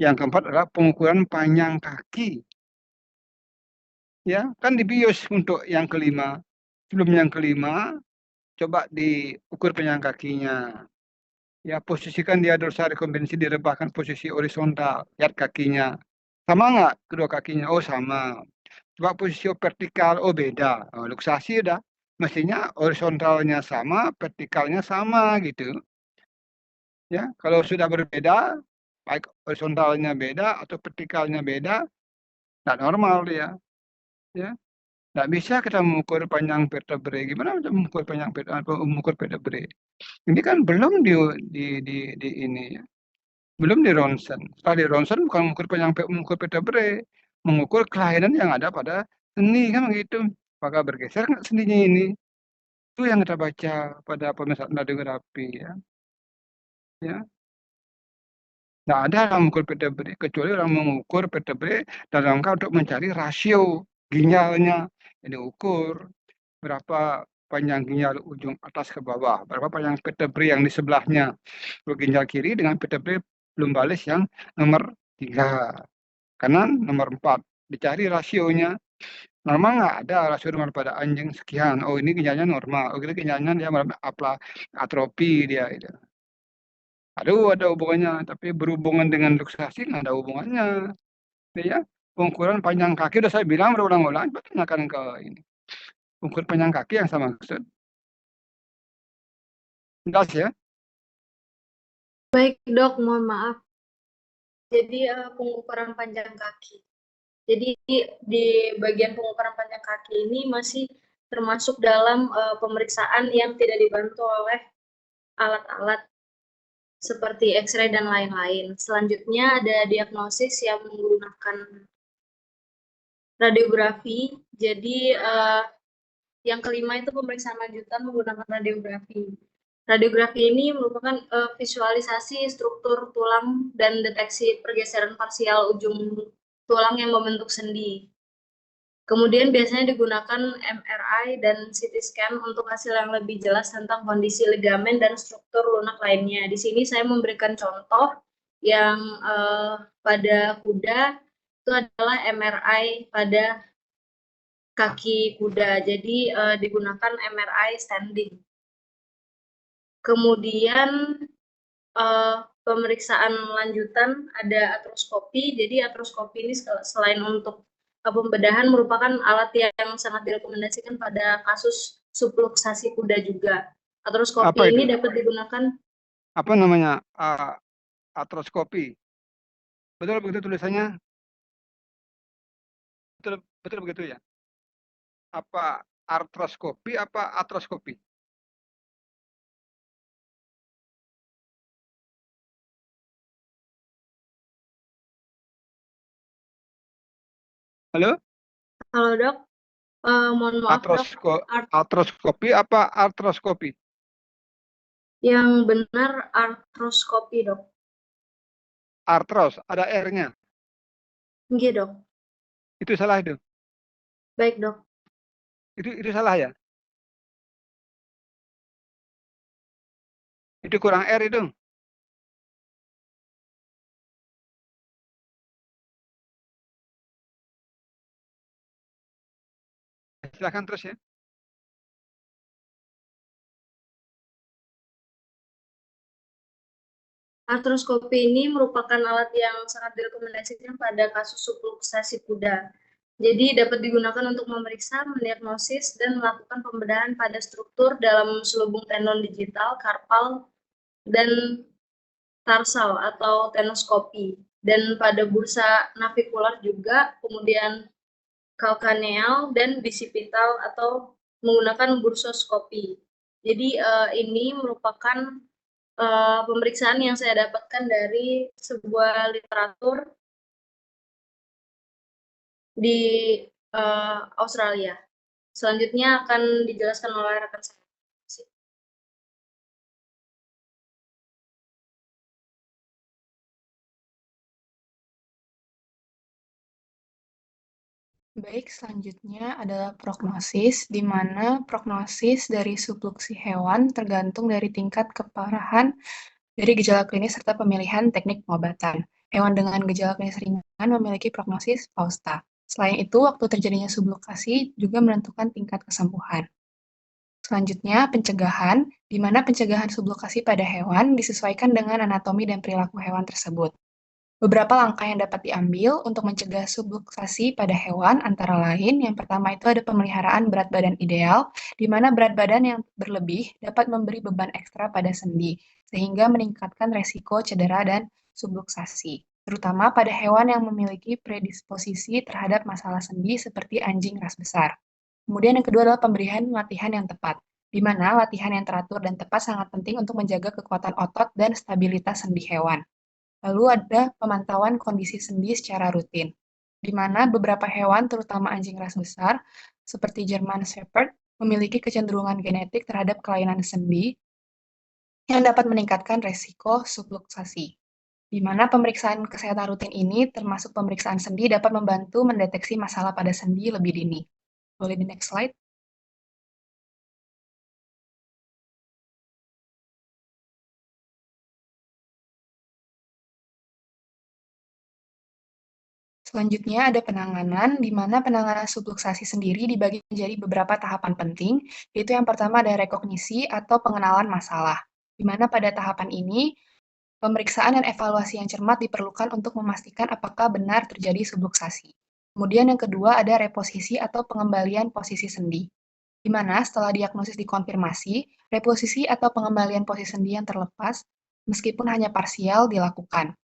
Yang keempat adalah pengukuran panjang kaki. Ya, kan dibius untuk yang kelima. Sebelum yang kelima, coba diukur panjang kakinya. Ya, posisikan dia dorsal rekombensi direbahkan posisi horizontal. Lihat kakinya. Sama nggak kedua kakinya? Oh, sama. Coba posisi vertikal, oh beda. Oh, luxasi udah. Mestinya horizontalnya sama, vertikalnya sama gitu. Ya, kalau sudah berbeda, baik horizontalnya beda atau vertikalnya beda, tidak normal dia. Ya, tidak bisa kita mengukur panjang vertebrae. Gimana untuk mengukur panjang mengukur vertebrae? Ini kan belum di ini ya. Belum di ronsen. Setelah di ronsen bukan mengukur vertebrae, mengukur kelainan yang ada pada sendi kan begitu. Apakah bergeser nggak sendinya ini? Itu yang kita baca pada pemeriksaan radiografi ya. Ya. Nggak ada orang mengukur vertebrae kecuali orang mengukur vertebrae dalam rangka untuk mencari rasio ginjalnya. Ini ukur berapa panjang ginjal ujung atas ke bawah, berapa panjang vertebrae yang di sebelahnya. Kalau ginjal kiri dengan vertebrae lumbalis yang nomor 3, kanan nomor 4. Dicari rasionya. Normal nggak ada rasio normal pada anjing sekian. Oh ini ginjalnya normal. Oh ini ginjalnya dia atrofi dia. Gitu. Aduh ada hubungannya, tapi berhubungan dengan luxasi nggak ada hubungannya. Ya, pengukuran panjang kaki udah saya bilang berulang-ulang, tanyakan ke ini. Ukur panjang kaki yang saya maksud. Jelas ya? baik dok, mohon maaf. Jadi pengukuran panjang kaki. Jadi di bagian pengukuran panjang kaki ini masih termasuk dalam pemeriksaan yang tidak dibantu oleh alat-alat seperti X-ray dan lain-lain. Selanjutnya ada diagnosis yang menggunakan radiografi. Jadi yang kelima itu pemeriksaan lanjutan menggunakan radiografi. Radiografi ini merupakan visualisasi struktur tulang dan deteksi pergeseran parsial ujung tulang yang membentuk sendi. Kemudian biasanya digunakan MRI dan CT scan untuk hasil yang lebih jelas tentang kondisi ligamen dan struktur lunak lainnya. Di sini saya memberikan contoh yang pada kuda itu adalah MRI pada kaki kuda. Jadi digunakan MRI standing. Kemudian pemeriksaan lanjutan ada artroskopi. Jadi artroskopi ini selain untuk pembedahan merupakan alat yang sangat direkomendasikan pada kasus subluxasi kuda juga. Artroskopi Apa ini itu? dapat digunakan Apa namanya? Artroskopi. Betul begitu tulisannya? Betul begitu ya? Apa artroskopi apa atroskopi? Halo? Halo dok, mohon maaf dok, Artroskopi apa artroskopi? yang benar artroskopi dok. Artros, ada R-nya. Iya dok. Itu salah itu. Baik dok. Itu salah ya? Itu kurang R itu. Silahkan terus ya. Artroskopi ini merupakan alat yang sangat direkomendasikan pada kasus subluxasi kuda. Jadi dapat digunakan untuk memeriksa, mendiagnosis, dan melakukan pembedahan pada struktur dalam selubung tendon digital, karpal, dan tarsal atau tenoskopi. Dan pada bursa navikular juga, kemudian kalkaneal, dan bisipital atau menggunakan bursoskopi. Jadi ini merupakan pemeriksaan yang saya dapatkan dari sebuah literatur di Australia. Selanjutnya akan dijelaskan oleh rekan saya. Baik, selanjutnya adalah prognosis, di mana prognosis dari subluksi hewan tergantung dari tingkat keparahan dari gejala klinis serta pemilihan teknik pengobatan. Hewan dengan gejala klinis ringan memiliki prognosis fausta. Selain itu, waktu terjadinya subluxasi juga menentukan tingkat kesembuhan. Selanjutnya, pencegahan, di mana pencegahan subluxasi pada hewan disesuaikan dengan anatomi dan perilaku hewan tersebut. Beberapa langkah yang dapat diambil untuk mencegah subluxasi pada hewan antara lain, yang pertama itu ada pemeliharaan berat badan ideal, di mana berat badan yang berlebih dapat memberi beban ekstra pada sendi, sehingga meningkatkan resiko cedera dan subluxasi, terutama pada hewan yang memiliki predisposisi terhadap masalah sendi seperti anjing ras besar. Kemudian yang kedua adalah pemberian latihan yang tepat, di mana latihan yang teratur dan tepat sangat penting untuk menjaga kekuatan otot dan stabilitas sendi hewan. Lalu ada pemantauan kondisi sendi secara rutin, di mana beberapa hewan, terutama anjing ras besar, seperti German Shepherd, memiliki kecenderungan genetik terhadap kelainan sendi yang dapat meningkatkan resiko subluxasi. Di mana pemeriksaan kesehatan rutin ini, termasuk pemeriksaan sendi, dapat membantu mendeteksi masalah pada sendi lebih dini. Boleh di next slide? Selanjutnya ada penanganan, di mana penanganan subluxasi sendiri dibagi menjadi beberapa tahapan penting, yaitu yang pertama ada rekognisi atau pengenalan masalah, di mana pada tahapan ini, pemeriksaan dan evaluasi yang cermat diperlukan untuk memastikan apakah benar terjadi subluxasi. Kemudian yang kedua ada reposisi atau pengembalian posisi sendi, di mana setelah diagnosis dikonfirmasi, reposisi atau pengembalian posisi sendi yang terlepas, meskipun hanya parsial, dilakukan.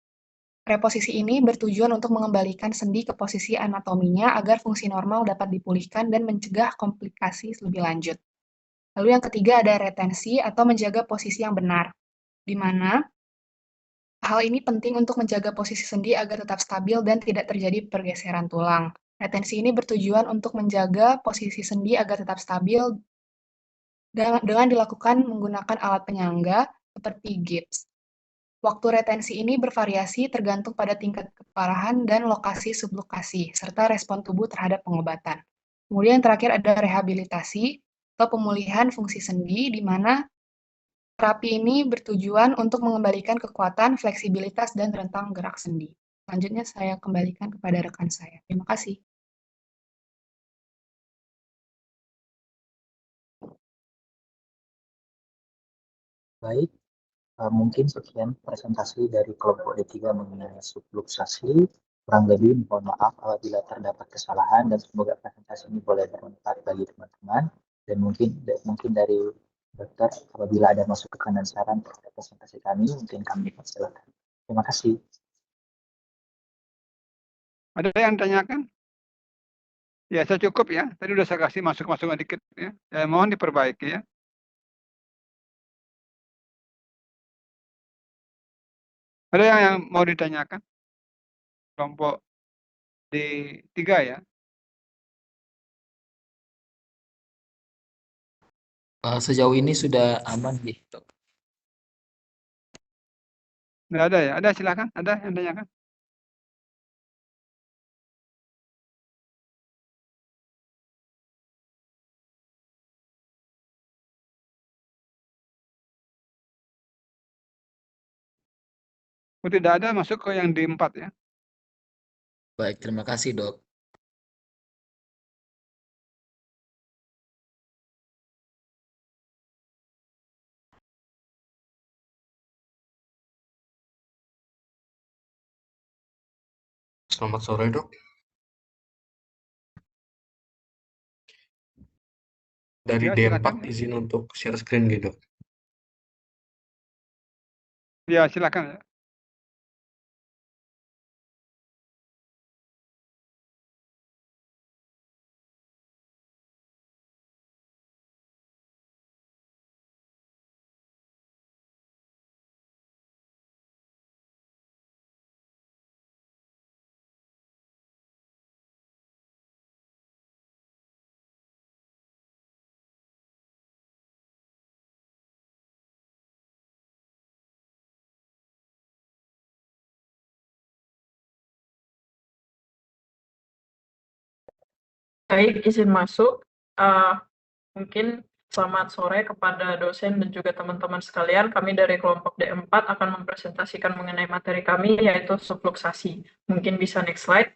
Reposisi ini bertujuan untuk mengembalikan sendi ke posisi anatominya agar fungsi normal dapat dipulihkan dan mencegah komplikasi lebih lanjut. Lalu yang ketiga ada retensi atau menjaga posisi yang benar, di mana hal ini penting untuk menjaga posisi sendi agar tetap stabil dan tidak terjadi pergeseran tulang. Retensi ini bertujuan untuk menjaga posisi sendi agar tetap stabil dengan dilakukan menggunakan alat penyangga seperti gips. Waktu retensi ini bervariasi tergantung pada tingkat keparahan dan lokasi sublokasi, serta respon tubuh terhadap pengobatan. Kemudian yang terakhir ada rehabilitasi atau pemulihan fungsi sendi, di mana terapi ini bertujuan untuk mengembalikan kekuatan, fleksibilitas, dan rentang gerak sendi. Selanjutnya saya kembalikan kepada rekan saya. Terima kasih. Baik, mungkin sekian presentasi dari kelompok D3 mengenai subluxasi. Kurang lebih mohon maaf apabila terdapat kesalahan dan semoga presentasi ini boleh bermanfaat bagi teman-teman. Dan mungkin dari dokter apabila ada masukan dan saran terhadap presentasi kami, mungkin kami persilakan. Terima kasih. Ada yang tanyakan? Ya, saya cukup ya. Tadi udah saya kasih masukan dikit ya. Mohon diperbaiki ya. Ada yang mau ditanyakan? Kelompok D3 ya. Sejauh ini sudah aman gitu. Nggak ada ya? Ada silakan. Ada yang tanyakan? Oh, tidak ada, masuk ke yang D4 ya. Baik, terima kasih dok. Selamat sore dok. Dari Ya, D4 silakan. izin untuk share screen gitu. Ya, silakan ya. Baik, izin masuk. Mungkin selamat sore kepada dosen dan juga teman-teman sekalian. Kami dari kelompok D4 akan mempresentasikan mengenai materi kami, yaitu subluxasi. Mungkin bisa next slide.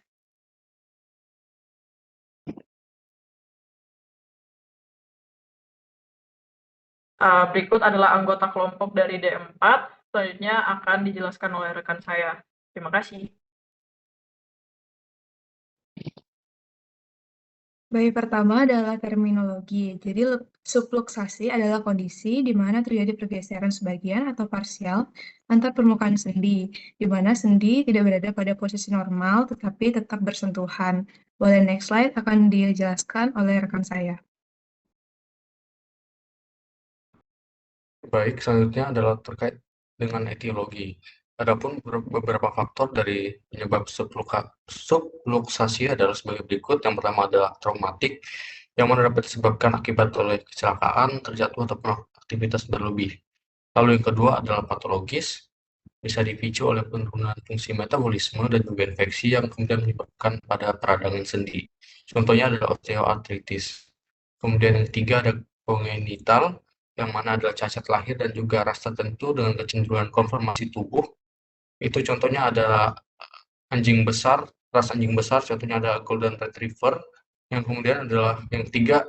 Berikut adalah anggota kelompok dari D4. Selanjutnya akan dijelaskan oleh rekan saya. Terima kasih. Baik, pertama adalah terminologi. Jadi, subluxasi adalah kondisi di mana terjadi pergeseran sebagian atau parsial antar permukaan sendi, di mana sendi tidak berada pada posisi normal tetapi tetap bersentuhan. Boleh next slide, akan dijelaskan oleh rekan saya. Baik, selanjutnya adalah terkait dengan etiologi. Adapun beberapa faktor dari penyebab subluxasi adalah sebagai berikut. Yang pertama adalah traumatik, yang mana dapat disebabkan akibat oleh kecelakaan, terjatuh, ataupun aktivitas berlebih. Lalu yang kedua adalah patologis, bisa dipicu oleh penurunan fungsi metabolisme dan juga infeksi yang kemudian menyebabkan pada peradangan sendi. Contohnya adalah osteoartritis. Kemudian yang ketiga ada kongenital, yang mana adalah cacat lahir dan juga ras tertentu dengan kecenderungan konformasi tubuh. Itu contohnya adalah anjing besar, ras anjing besar, contohnya ada golden retriever. Yang kemudian adalah yang ketiga,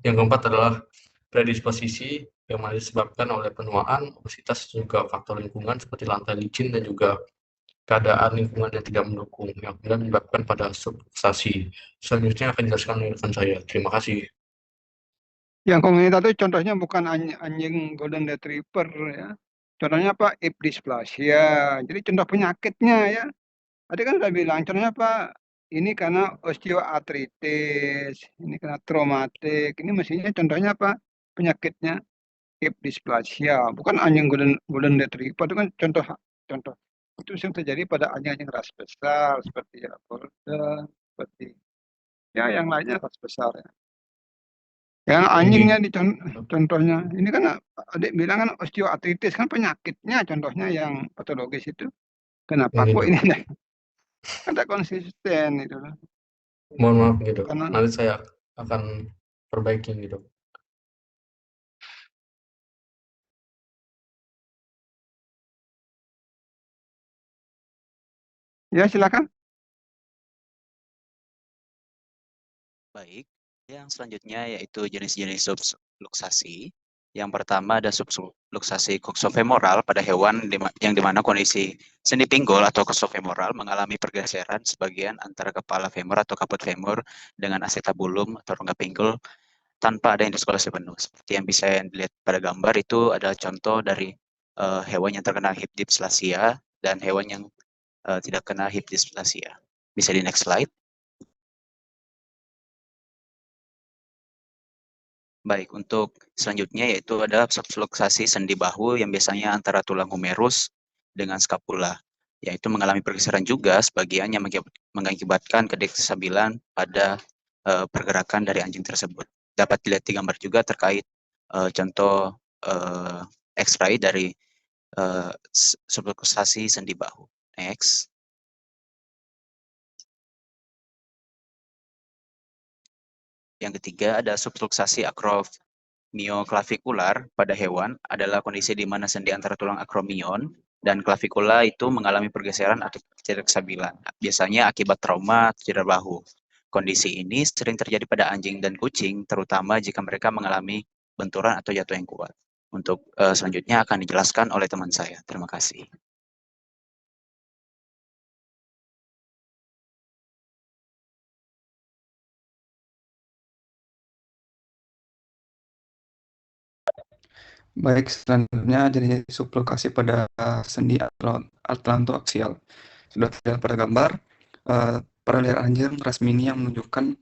yang keempat adalah predisposisi yang mana disebabkan oleh penuaan, obesitas, juga faktor lingkungan seperti lantai licin dan juga keadaan lingkungan yang tidak mendukung, yang kemudian menyebabkan pada subluxasi. Selanjutnya akan dijelaskan oleh rekan saya. Terima kasih. Yang kongenital itu contohnya bukan anjing golden retriever ya. Contohnya apa? Hip dysplasia. Jadi contoh penyakitnya ya. Tadi kan udah bilang contohnya apa? Ini karena osteoartritis, ini karena traumatik. Ini mestinya contohnya apa? Penyakitnya hip dysplasia. Bukan anjing golden retriever itu kan contoh itu yang terjadi pada anjing-anjing ras besar seperti ya golden, seperti ya yang lainnya ras besar ya. Yang Yang anjingnya contohnya, ini kan adik bilang kan osteoartritis kan penyakitnya contohnya yang patologis itu. Kenapa Yang kok hidup. ini kan tak konsisten itu loh. Mohon maaf gitu. Karena Nanti saya akan perbaiki gitu. ya silakan. Baik, yang selanjutnya yaitu jenis-jenis subluxasi. Yang pertama ada subluxasi coxofemoral pada hewan yang dimana kondisi sendi pinggul atau coxofemoral mengalami pergeseran sebagian antara kepala femur atau kaput femur dengan acetabulum atau rongga pinggul tanpa ada endoskoliosis penuh. Seperti yang bisa dilihat pada gambar itu adalah contoh dari hewan yang terkena hip dysplasia dan hewan yang tidak kena hip dysplasia. Bisa di next slide. Baik, untuk selanjutnya yaitu ada subluxasi sendi bahu yang biasanya antara tulang humerus dengan skapula, yaitu mengalami pergeseran juga sebagian yang mengakibatkan ketidakstabilan pada pergerakan dari anjing tersebut. Dapat dilihat di gambar juga terkait contoh X-ray dari subluxasi sendi bahu. Next. Yang ketiga ada subluxasi akromioclavikular pada hewan adalah kondisi di mana sendi antara tulang akromion dan klavikula itu mengalami pergeseran atau ketidakstabilan, biasanya akibat trauma cedera bahu. Kondisi ini sering terjadi pada anjing dan kucing, terutama jika mereka mengalami benturan atau jatuh yang kuat. Untuk selanjutnya akan dijelaskan oleh teman saya. Terima kasih. Baik, selanjutnya jenis subluxasi pada sendi atlantoaksial. Sudah terlihat pada gambar, pada leher anjing ras mini yang menunjukkan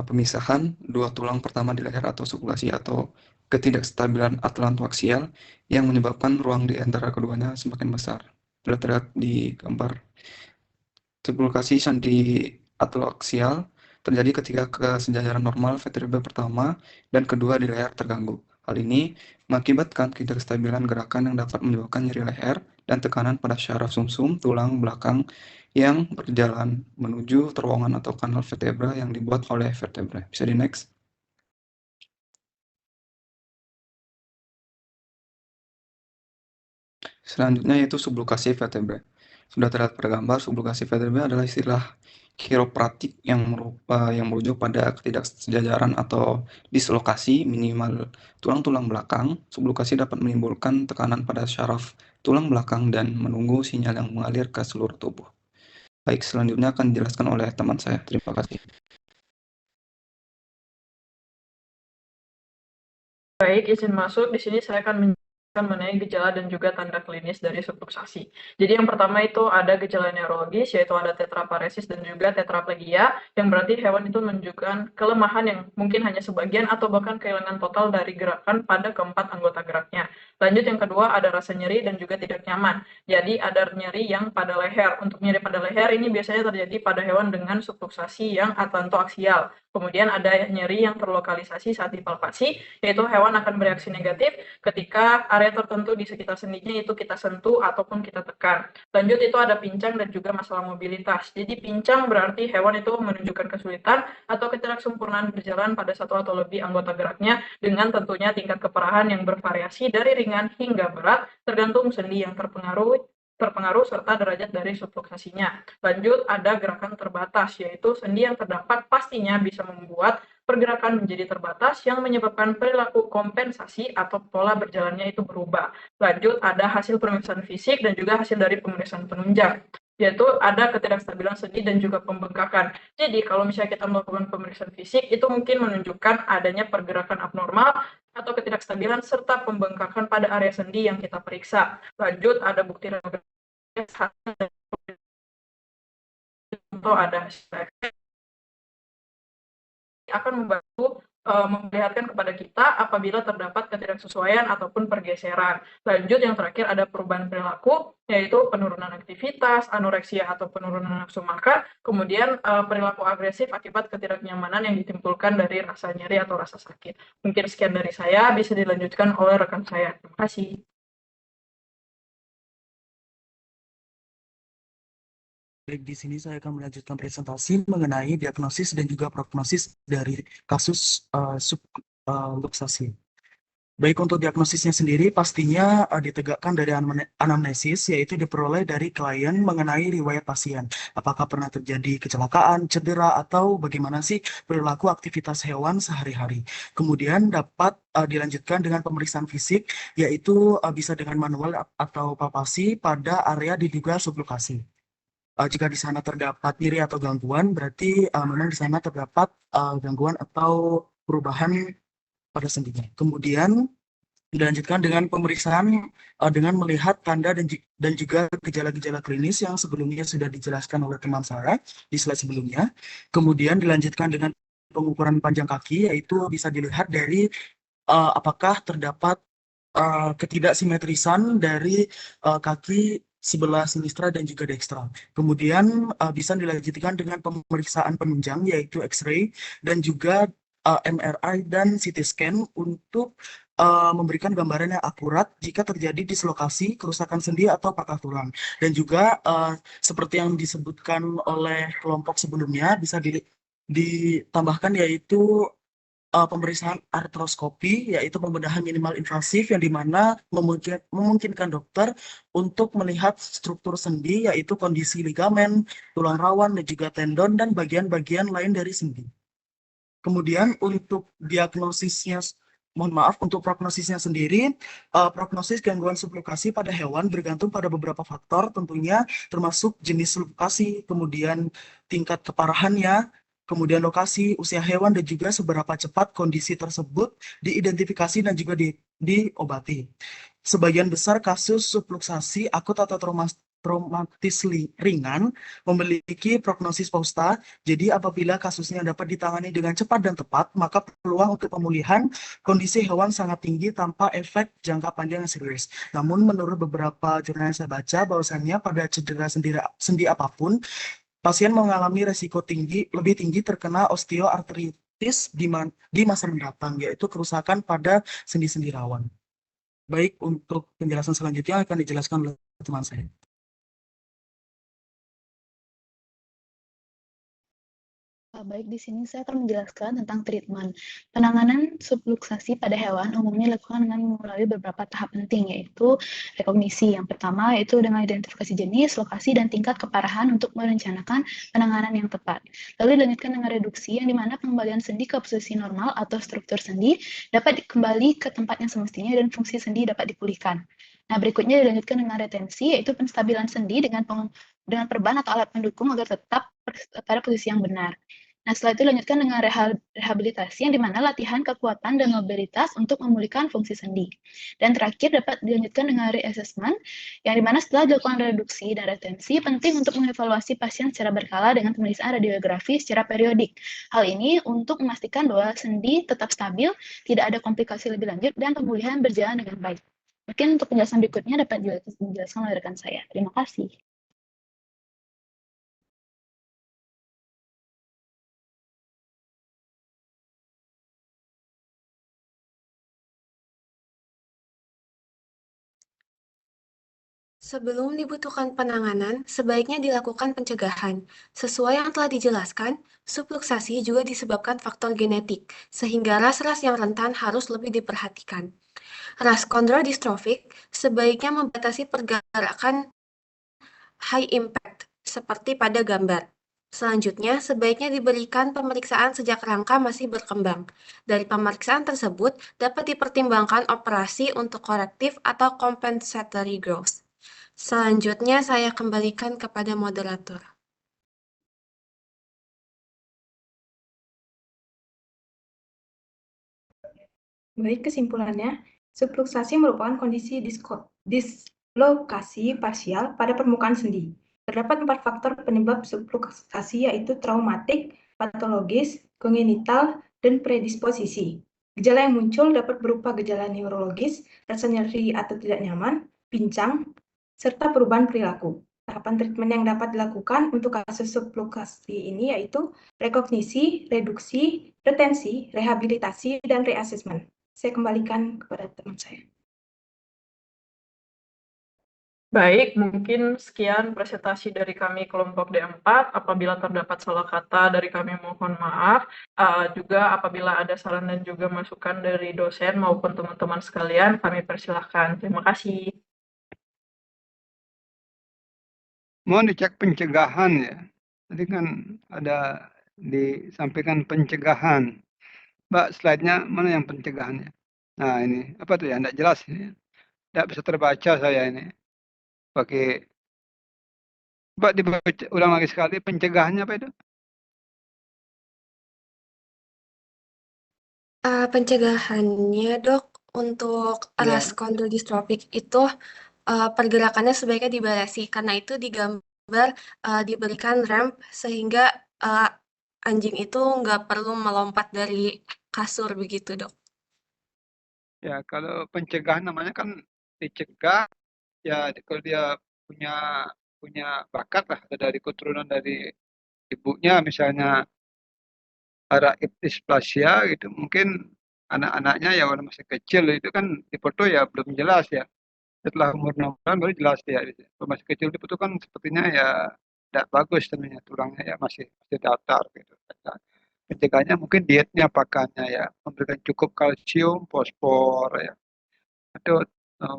pemisahan dua tulang pertama di leher atau subluxasi atau ketidakstabilan atlantoaksial yang menyebabkan ruang di antara keduanya semakin besar. Sudah terlihat di gambar. Subluxasi sendi atlantoaksial terjadi ketika kesejajaran normal vertebra pertama dan kedua di leher terganggu. Hal ini mengakibatkan ketidakstabilan gerakan yang dapat menyebabkan nyeri leher dan tekanan pada syaraf sumsum tulang belakang yang berjalan menuju terowongan atau kanal vertebra yang dibuat oleh vertebra. Bisa di next. Selanjutnya yaitu subluxasi vertebra. Sudah terlihat pada gambar, subluxasi vertebra adalah istilah kiropraktik yang merujuk pada ketidaksejajaran atau dislokasi minimal tulang-tulang belakang. Subluxasi dapat menimbulkan tekanan pada syaraf tulang belakang dan menunggu sinyal yang mengalir ke seluruh tubuh. Baik, selanjutnya akan dijelaskan oleh teman saya. Terima kasih. Baik, izin masuk. Di sini saya akan menjelaskan mengenai gejala dan juga tanda klinis dari subluxasi. Jadi yang pertama itu ada gejala neurologis, yaitu ada tetraparesis dan juga tetraplegia, yang berarti hewan itu menunjukkan kelemahan yang mungkin hanya sebagian atau bahkan kehilangan total dari gerakan pada keempat anggota geraknya. Lanjut yang kedua ada rasa nyeri dan juga tidak nyaman. Jadi ada nyeri yang pada leher. Untuk nyeri pada leher ini biasanya terjadi pada hewan dengan subluxasi yang atlantoaksial. Kemudian ada nyeri yang terlokalisasi saat dipalpasi, yaitu hewan akan bereaksi negatif ketika area tertentu di sekitar sendinya itu kita sentuh ataupun kita tekan. Lanjut itu ada pincang dan juga masalah mobilitas. Jadi pincang berarti hewan itu menunjukkan kesulitan atau ketidaksempurnaan berjalan pada satu atau lebih anggota geraknya dengan tentunya tingkat keparahan yang bervariasi dari ringan hingga berat tergantung sendi yang terpengaruh serta derajat dari subluxasinya. Lanjut ada gerakan terbatas, yaitu sendi yang terdampak pastinya bisa membuat pergerakan menjadi terbatas yang menyebabkan perilaku kompensasi atau pola berjalannya itu berubah. Lanjut ada hasil pemeriksaan fisik dan juga hasil dari pemeriksaan penunjang, yaitu ada ketidakstabilan sendi dan juga pembengkakan. Jadi kalau misalnya kita melakukan pemeriksaan fisik itu mungkin menunjukkan adanya pergerakan abnormal atau ketidakstabilan serta pembengkakan pada area sendi yang kita periksa. Lanjut ada bukti contoh ada akan membantu memperlihatkan kepada kita apabila terdapat ketidaksesuaian ataupun pergeseran. Lanjut, yang terakhir ada perubahan perilaku, yaitu penurunan aktivitas, anoreksia atau penurunan nafsu makan, kemudian perilaku agresif akibat ketidaknyamanan yang ditimbulkan dari rasa nyeri atau rasa sakit. Mungkin sekian dari saya, bisa dilanjutkan oleh rekan saya. Terima kasih. Baik, di sini saya akan melanjutkan presentasi mengenai diagnosis dan juga prognosis dari kasus subluxasi. Baik, untuk diagnosisnya sendiri pastinya ditegakkan dari anamnesis, yaitu diperoleh dari klien mengenai riwayat pasien. Apakah pernah terjadi kecelakaan, cedera, atau bagaimana sih perilaku aktivitas hewan sehari-hari. Kemudian dapat dilanjutkan dengan pemeriksaan fisik, yaitu bisa dengan manual atau palpasi pada area diduga subluxasi. Jika di sana terdapat nyeri atau gangguan, berarti memang di sana terdapat gangguan atau perubahan pada sendinya. Kemudian dilanjutkan dengan pemeriksaan dengan melihat tanda dan juga gejala-gejala klinis yang sebelumnya sudah dijelaskan oleh teman saya di slide sebelumnya. Kemudian dilanjutkan dengan pengukuran panjang kaki, yaitu bisa dilihat dari apakah terdapat ketidaksimetrisan dari kaki sebelah sinistra dan juga dekstra. Kemudian bisa dilanjutkan dengan pemeriksaan penunjang, yaitu X-ray dan juga MRI dan CT scan untuk memberikan gambaran yang akurat jika terjadi dislokasi, kerusakan sendi atau patah tulang. Dan juga seperti yang disebutkan oleh kelompok sebelumnya, bisa ditambahkan yaitu pemeriksaan artroskopi, yaitu pembedahan minimal invasif yang dimana memungkinkan dokter untuk melihat struktur sendi, yaitu kondisi ligamen, tulang rawan, dan juga tendon, dan bagian-bagian lain dari sendi. Kemudian untuk diagnosisnya, untuk prognosisnya sendiri, prognosis gangguan subluxasi pada hewan bergantung pada beberapa faktor tentunya, termasuk jenis subluxasi, kemudian tingkat keparahannya, kemudian lokasi, usia hewan, dan juga seberapa cepat kondisi tersebut diidentifikasi dan juga diobati. Sebagian besar kasus subluxasi akut atau traumatis ringan memiliki prognosis pausta, jadi apabila kasusnya dapat ditangani dengan cepat dan tepat, maka peluang untuk pemulihan kondisi hewan sangat tinggi tanpa efek jangka panjang yang serius. Namun menurut beberapa jurnal yang saya baca, bahwasannya pada cedera sendi apapun, pasien mengalami resiko lebih tinggi terkena osteoartritis di masa mendatang, yaitu kerusakan pada sendi-sendi rawan. Baik, untuk penjelasan selanjutnya akan dijelaskan oleh teman saya. Baik, di sini saya akan menjelaskan tentang treatment. Penanganan subluxasi pada hewan umumnya dilakukan dengan melalui beberapa tahap penting, yaitu rekognisi. Yang pertama yaitu dengan identifikasi jenis, lokasi, dan tingkat keparahan untuk merencanakan penanganan yang tepat. Lalu dilanjutkan dengan reduksi, yang dimana pengembalian sendi ke posisi normal atau struktur sendi dapat kembali ke tempat yang semestinya dan fungsi sendi dapat dipulihkan. Nah, berikutnya dilanjutkan dengan retensi, yaitu penstabilan sendi dengan perban atau alat pendukung agar tetap pada posisi yang benar. Nah, setelah itu dilanjutkan dengan rehabilitasi, yang dimana latihan kekuatan dan mobilitas untuk memulihkan fungsi sendi. Dan terakhir dapat dilanjutkan dengan reassessment, yang dimana setelah dilakukan reduksi dan retensi, penting untuk mengevaluasi pasien secara berkala dengan pemeriksaan radiografi secara periodik. Hal ini untuk memastikan bahwa sendi tetap stabil, tidak ada komplikasi lebih lanjut, dan pemulihan berjalan dengan baik. Mungkin untuk penjelasan berikutnya dapat dijelaskan oleh rekan saya. Terima kasih. Sebelum dibutuhkan penanganan, sebaiknya dilakukan pencegahan. Sesuai yang telah dijelaskan, subluxasi juga disebabkan faktor genetik, sehingga ras-ras yang rentan harus lebih diperhatikan. Ras kondrodistropik sebaiknya membatasi pergerakan high impact, seperti pada gambar. Selanjutnya, sebaiknya diberikan pemeriksaan sejak rangka masih berkembang. Dari pemeriksaan tersebut, dapat dipertimbangkan operasi untuk korektif atau compensatory growth. Selanjutnya, saya kembalikan kepada moderator. Baik, kesimpulannya, subluxasi merupakan kondisi dislokasi parsial pada permukaan sendi. Terdapat 4 faktor penyebab subluxasi, yaitu traumatik, patologis, kongenital, dan predisposisi. Gejala yang muncul dapat berupa gejala neurologis, rasa nyeri atau tidak nyaman, pincang, serta perubahan perilaku. Tahapan treatment yang dapat dilakukan untuk kasus sublokasi ini yaitu rekognisi, reduksi, retensi, rehabilitasi, dan reassessment. Saya kembalikan kepada teman saya. Baik, mungkin sekian presentasi dari kami kelompok D4. Apabila terdapat salah kata dari kami mohon maaf. Juga apabila ada saran dan juga masukan dari dosen maupun teman-teman sekalian, kami persilahkan. Terima kasih. Mohon dicek pencegahan ya. Tadi kan ada disampaikan pencegahan. Mbak, slide-nya mana yang pencegahannya? Nah ini, apa tuh ya? Tidak jelas ini. Tidak bisa terbaca saya ini. Pakai, Mbak dibaca ulang lagi sekali, pencegahannya apa itu? Pencegahannya dok untuk Ya. ras kondrodistropik itu pergerakannya sebaiknya dibatasi karena itu digambar diberikan ramp sehingga anjing itu nggak perlu melompat dari kasur begitu dok. Ya, kalau pencegahan namanya kan dicegah ya kalau dia punya bakat lah dari keturunan dari ibunya misalnya ada dysplasia gitu mungkin anak-anaknya ya waktu masih kecil itu kan dipoto ya belum jelas ya setelah umur 6 bulan baru jelas ya kalau masih kecil dipoto kan sepertinya ya tidak bagus tentunya tulangnya ya masih datar gitu. Nah, pencegahannya mungkin dietnya pakannya ya memberikan cukup kalsium fosfor ya atau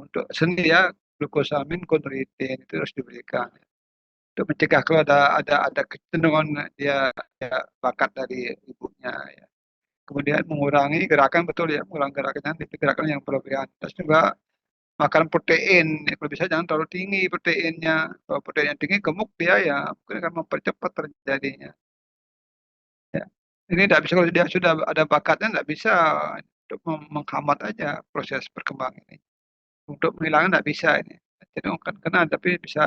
untuk sendi ya glukosamin kondroitin itu harus diberikan untuk mencegah kalau ada kecenderungan dia bakat dari ibunya ya. Kemudian mengurangi gerakan betul ya mengurangi gerakan yang berlebihan terus juga makan protein ya, kalau bisa jangan terlalu tinggi proteinnya kalau protein yang tinggi gemuk dia ya mungkin akan mempercepat terjadinya ya. Ini tidak bisa kalau dia sudah ada bakatnya tidak bisa untuk menghambat aja proses perkembangan ini untuk menghilangkan tidak bisa ini jadi akan kena tapi bisa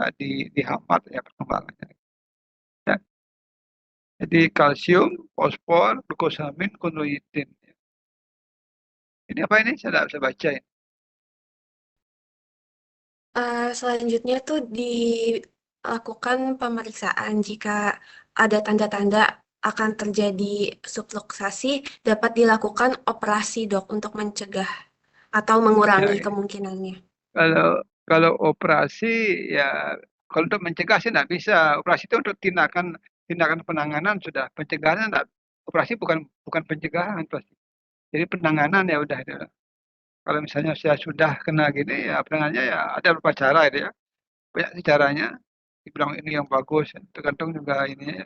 dihambat ya perkembangannya ya. Jadi kalsium, fosfor, glukosamin, kondroitin. Ini apa ini? Saya tidak bisa baca ini. Selanjutnya tuh dilakukan pemeriksaan jika ada tanda-tanda akan terjadi subluksasi dapat dilakukan operasi dok untuk mencegah atau mengurangi Ya, kemungkinannya. Kalau operasi ya kalau untuk mencegah sih tidak bisa. Operasi itu untuk tindakan penanganan sudah. Pencegahan tidak. Operasi bukan pencegahan pasti. Jadi penanganan ya udah. Kalau misalnya saya sudah kena gini ya penanganannya ya ada beberapa cara itu ya. Banyak sih caranya. Dibilang ini yang bagus. Tergantung juga ini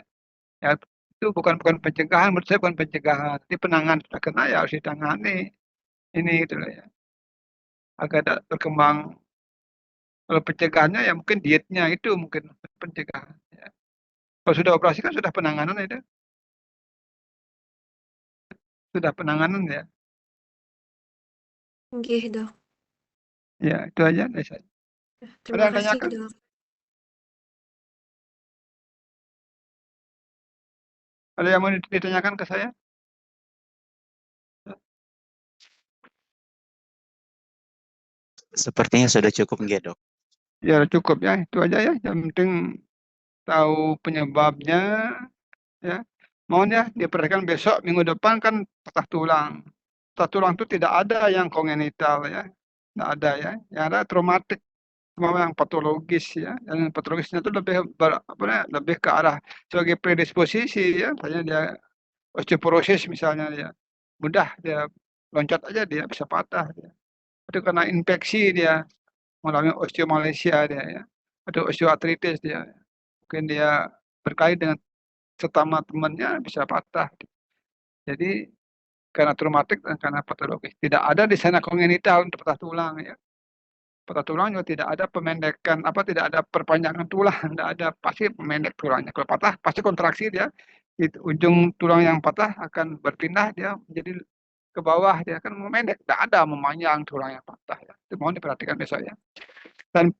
ya itu bukan pencegahan. Menurut saya bukan pencegahan. Jadi penanganan sudah kena ya harus ditangani. Ini gitu loh ya. Agar tidak berkembang. Kalau pencegahannya ya mungkin dietnya itu mungkin pencegahan. Ya. Kalau sudah operasi kan sudah penanganan itu. Sudah penanganan ya. Oke dok. Ya itu aja dari saya. Terima Ada yang kasih tanyakan? dok. Ada yang mau ditanyakan ke saya? Sepertinya sudah cukup nggih, Dok. Ya cukup ya itu aja ya. Yang penting tahu penyebabnya ya. Mohon ya diperhatikan besok minggu depan kan patah tulang. Patah tulang itu tidak ada yang kongenital ya. Tidak ada ya. Yang ada traumatik. Semua yang patologis ya. Dan patologisnya itu lebih ke arah sebagai predisposisi ya. Misalnya dia osteoporosis misalnya dia mudah dia loncat aja dia bisa patah dia. Atau karena infeksi dia mengalami osteomalacia dia ya. Atau osteoartritis dia. Mungkin dia berkait dengan sesama temannya bisa patah. Jadi karena traumatik dan karena patologis. Tidak ada di sana kongenital untuk patah tulang ya. Patah tulang juga tidak ada pemendekan tidak ada perpanjangan tulang, tidak ada pasti memendek tulangnya. Kalau patah pasti kontraksi dia. Ujung tulang yang patah akan berpindah dia menjadi ke bawah dia kan memendek. Tidak ada memanjang tulang yang patah ya. Itu mohon diperhatikan besok ya. Dan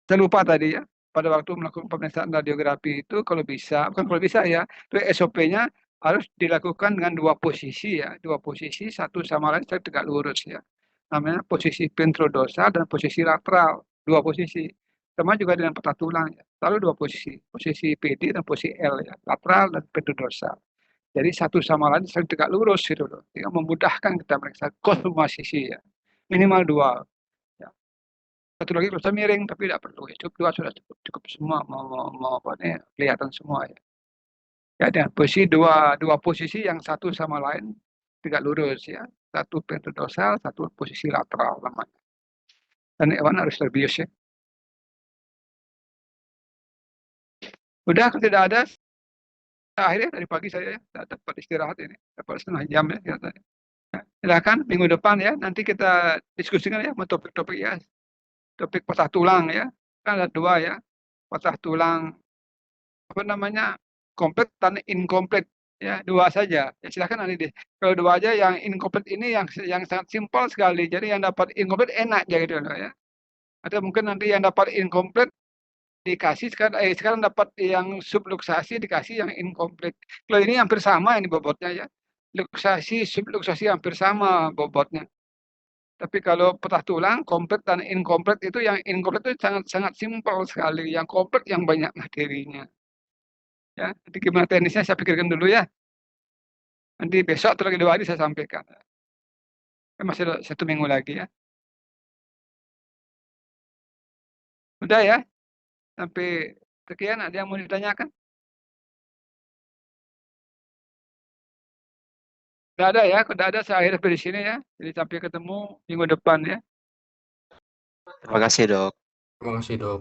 saya lupa tadi ya pada waktu melakukan pemeriksaan radiografi itu kalau bisa bukan kalau bisa ya itu SOP-nya harus dilakukan dengan dua posisi ya, dua posisi satu sama lain tegak lurus ya. Namanya posisi ventrodorsal dan posisi lateral, dua posisi. Sama juga dengan patah tulang ya, selalu dua posisi PD dan posisi L ya, lateral dan ventrodorsal. Jadi satu sama lain saling tegak lurus gitu loh, yang memudahkan kita meriksa konfirmasi ya, minimal dua. Ya. Satu lagi bisa miring tapi tidak perlu ya, cukup dua sudah cukup semua mau apa nih kelihatan semua ya. Ya, dan posisi dua posisi yang satu sama lain tegak lurus ya, satu ventrodorsal, satu posisi lateral namanya. Dan hewan harus terbius ya. Udah, kalau tidak ada, akhirnya dari pagi saya ya, dapat istirahat ini, dapat setengah jam ya. Nah, silakan minggu depan ya, nanti kita diskusikan ya topik-topik ya, topik patah tulang ya, kan ada dua ya, patah tulang apa namanya komplit dan incomplete ya, dua saja ya, silakan nanti deh. Kalau dua aja yang incomplete ini yang sangat simpel sekali, jadi yang dapat incomplete enak aja gitu loh ya. Atau mungkin nanti yang dapat incomplete dikasih sekarang dapat yang subluksasi dikasih yang incomplete. Kalau ini hampir sama ini bobotnya ya. Luksasi, subluksasi hampir sama bobotnya. Tapi kalau patah tulang, komplit dan incomplete itu yang incomplete itu sangat simpel sekali. Yang komplit yang banyak materinya. Ya, nanti gimana teknisnya saya pikirkan dulu ya. Nanti besok atau lagi 2 hari saya sampaikan. Masih ada 1 minggu lagi ya. Udah ya. Sampai sekian, ada yang mau ditanyakan? Tidak ada ya, kalau ada saya akhiri di sini ya. Jadi sampai ketemu minggu depan ya. Terima kasih, Dok. Terima kasih, Dok.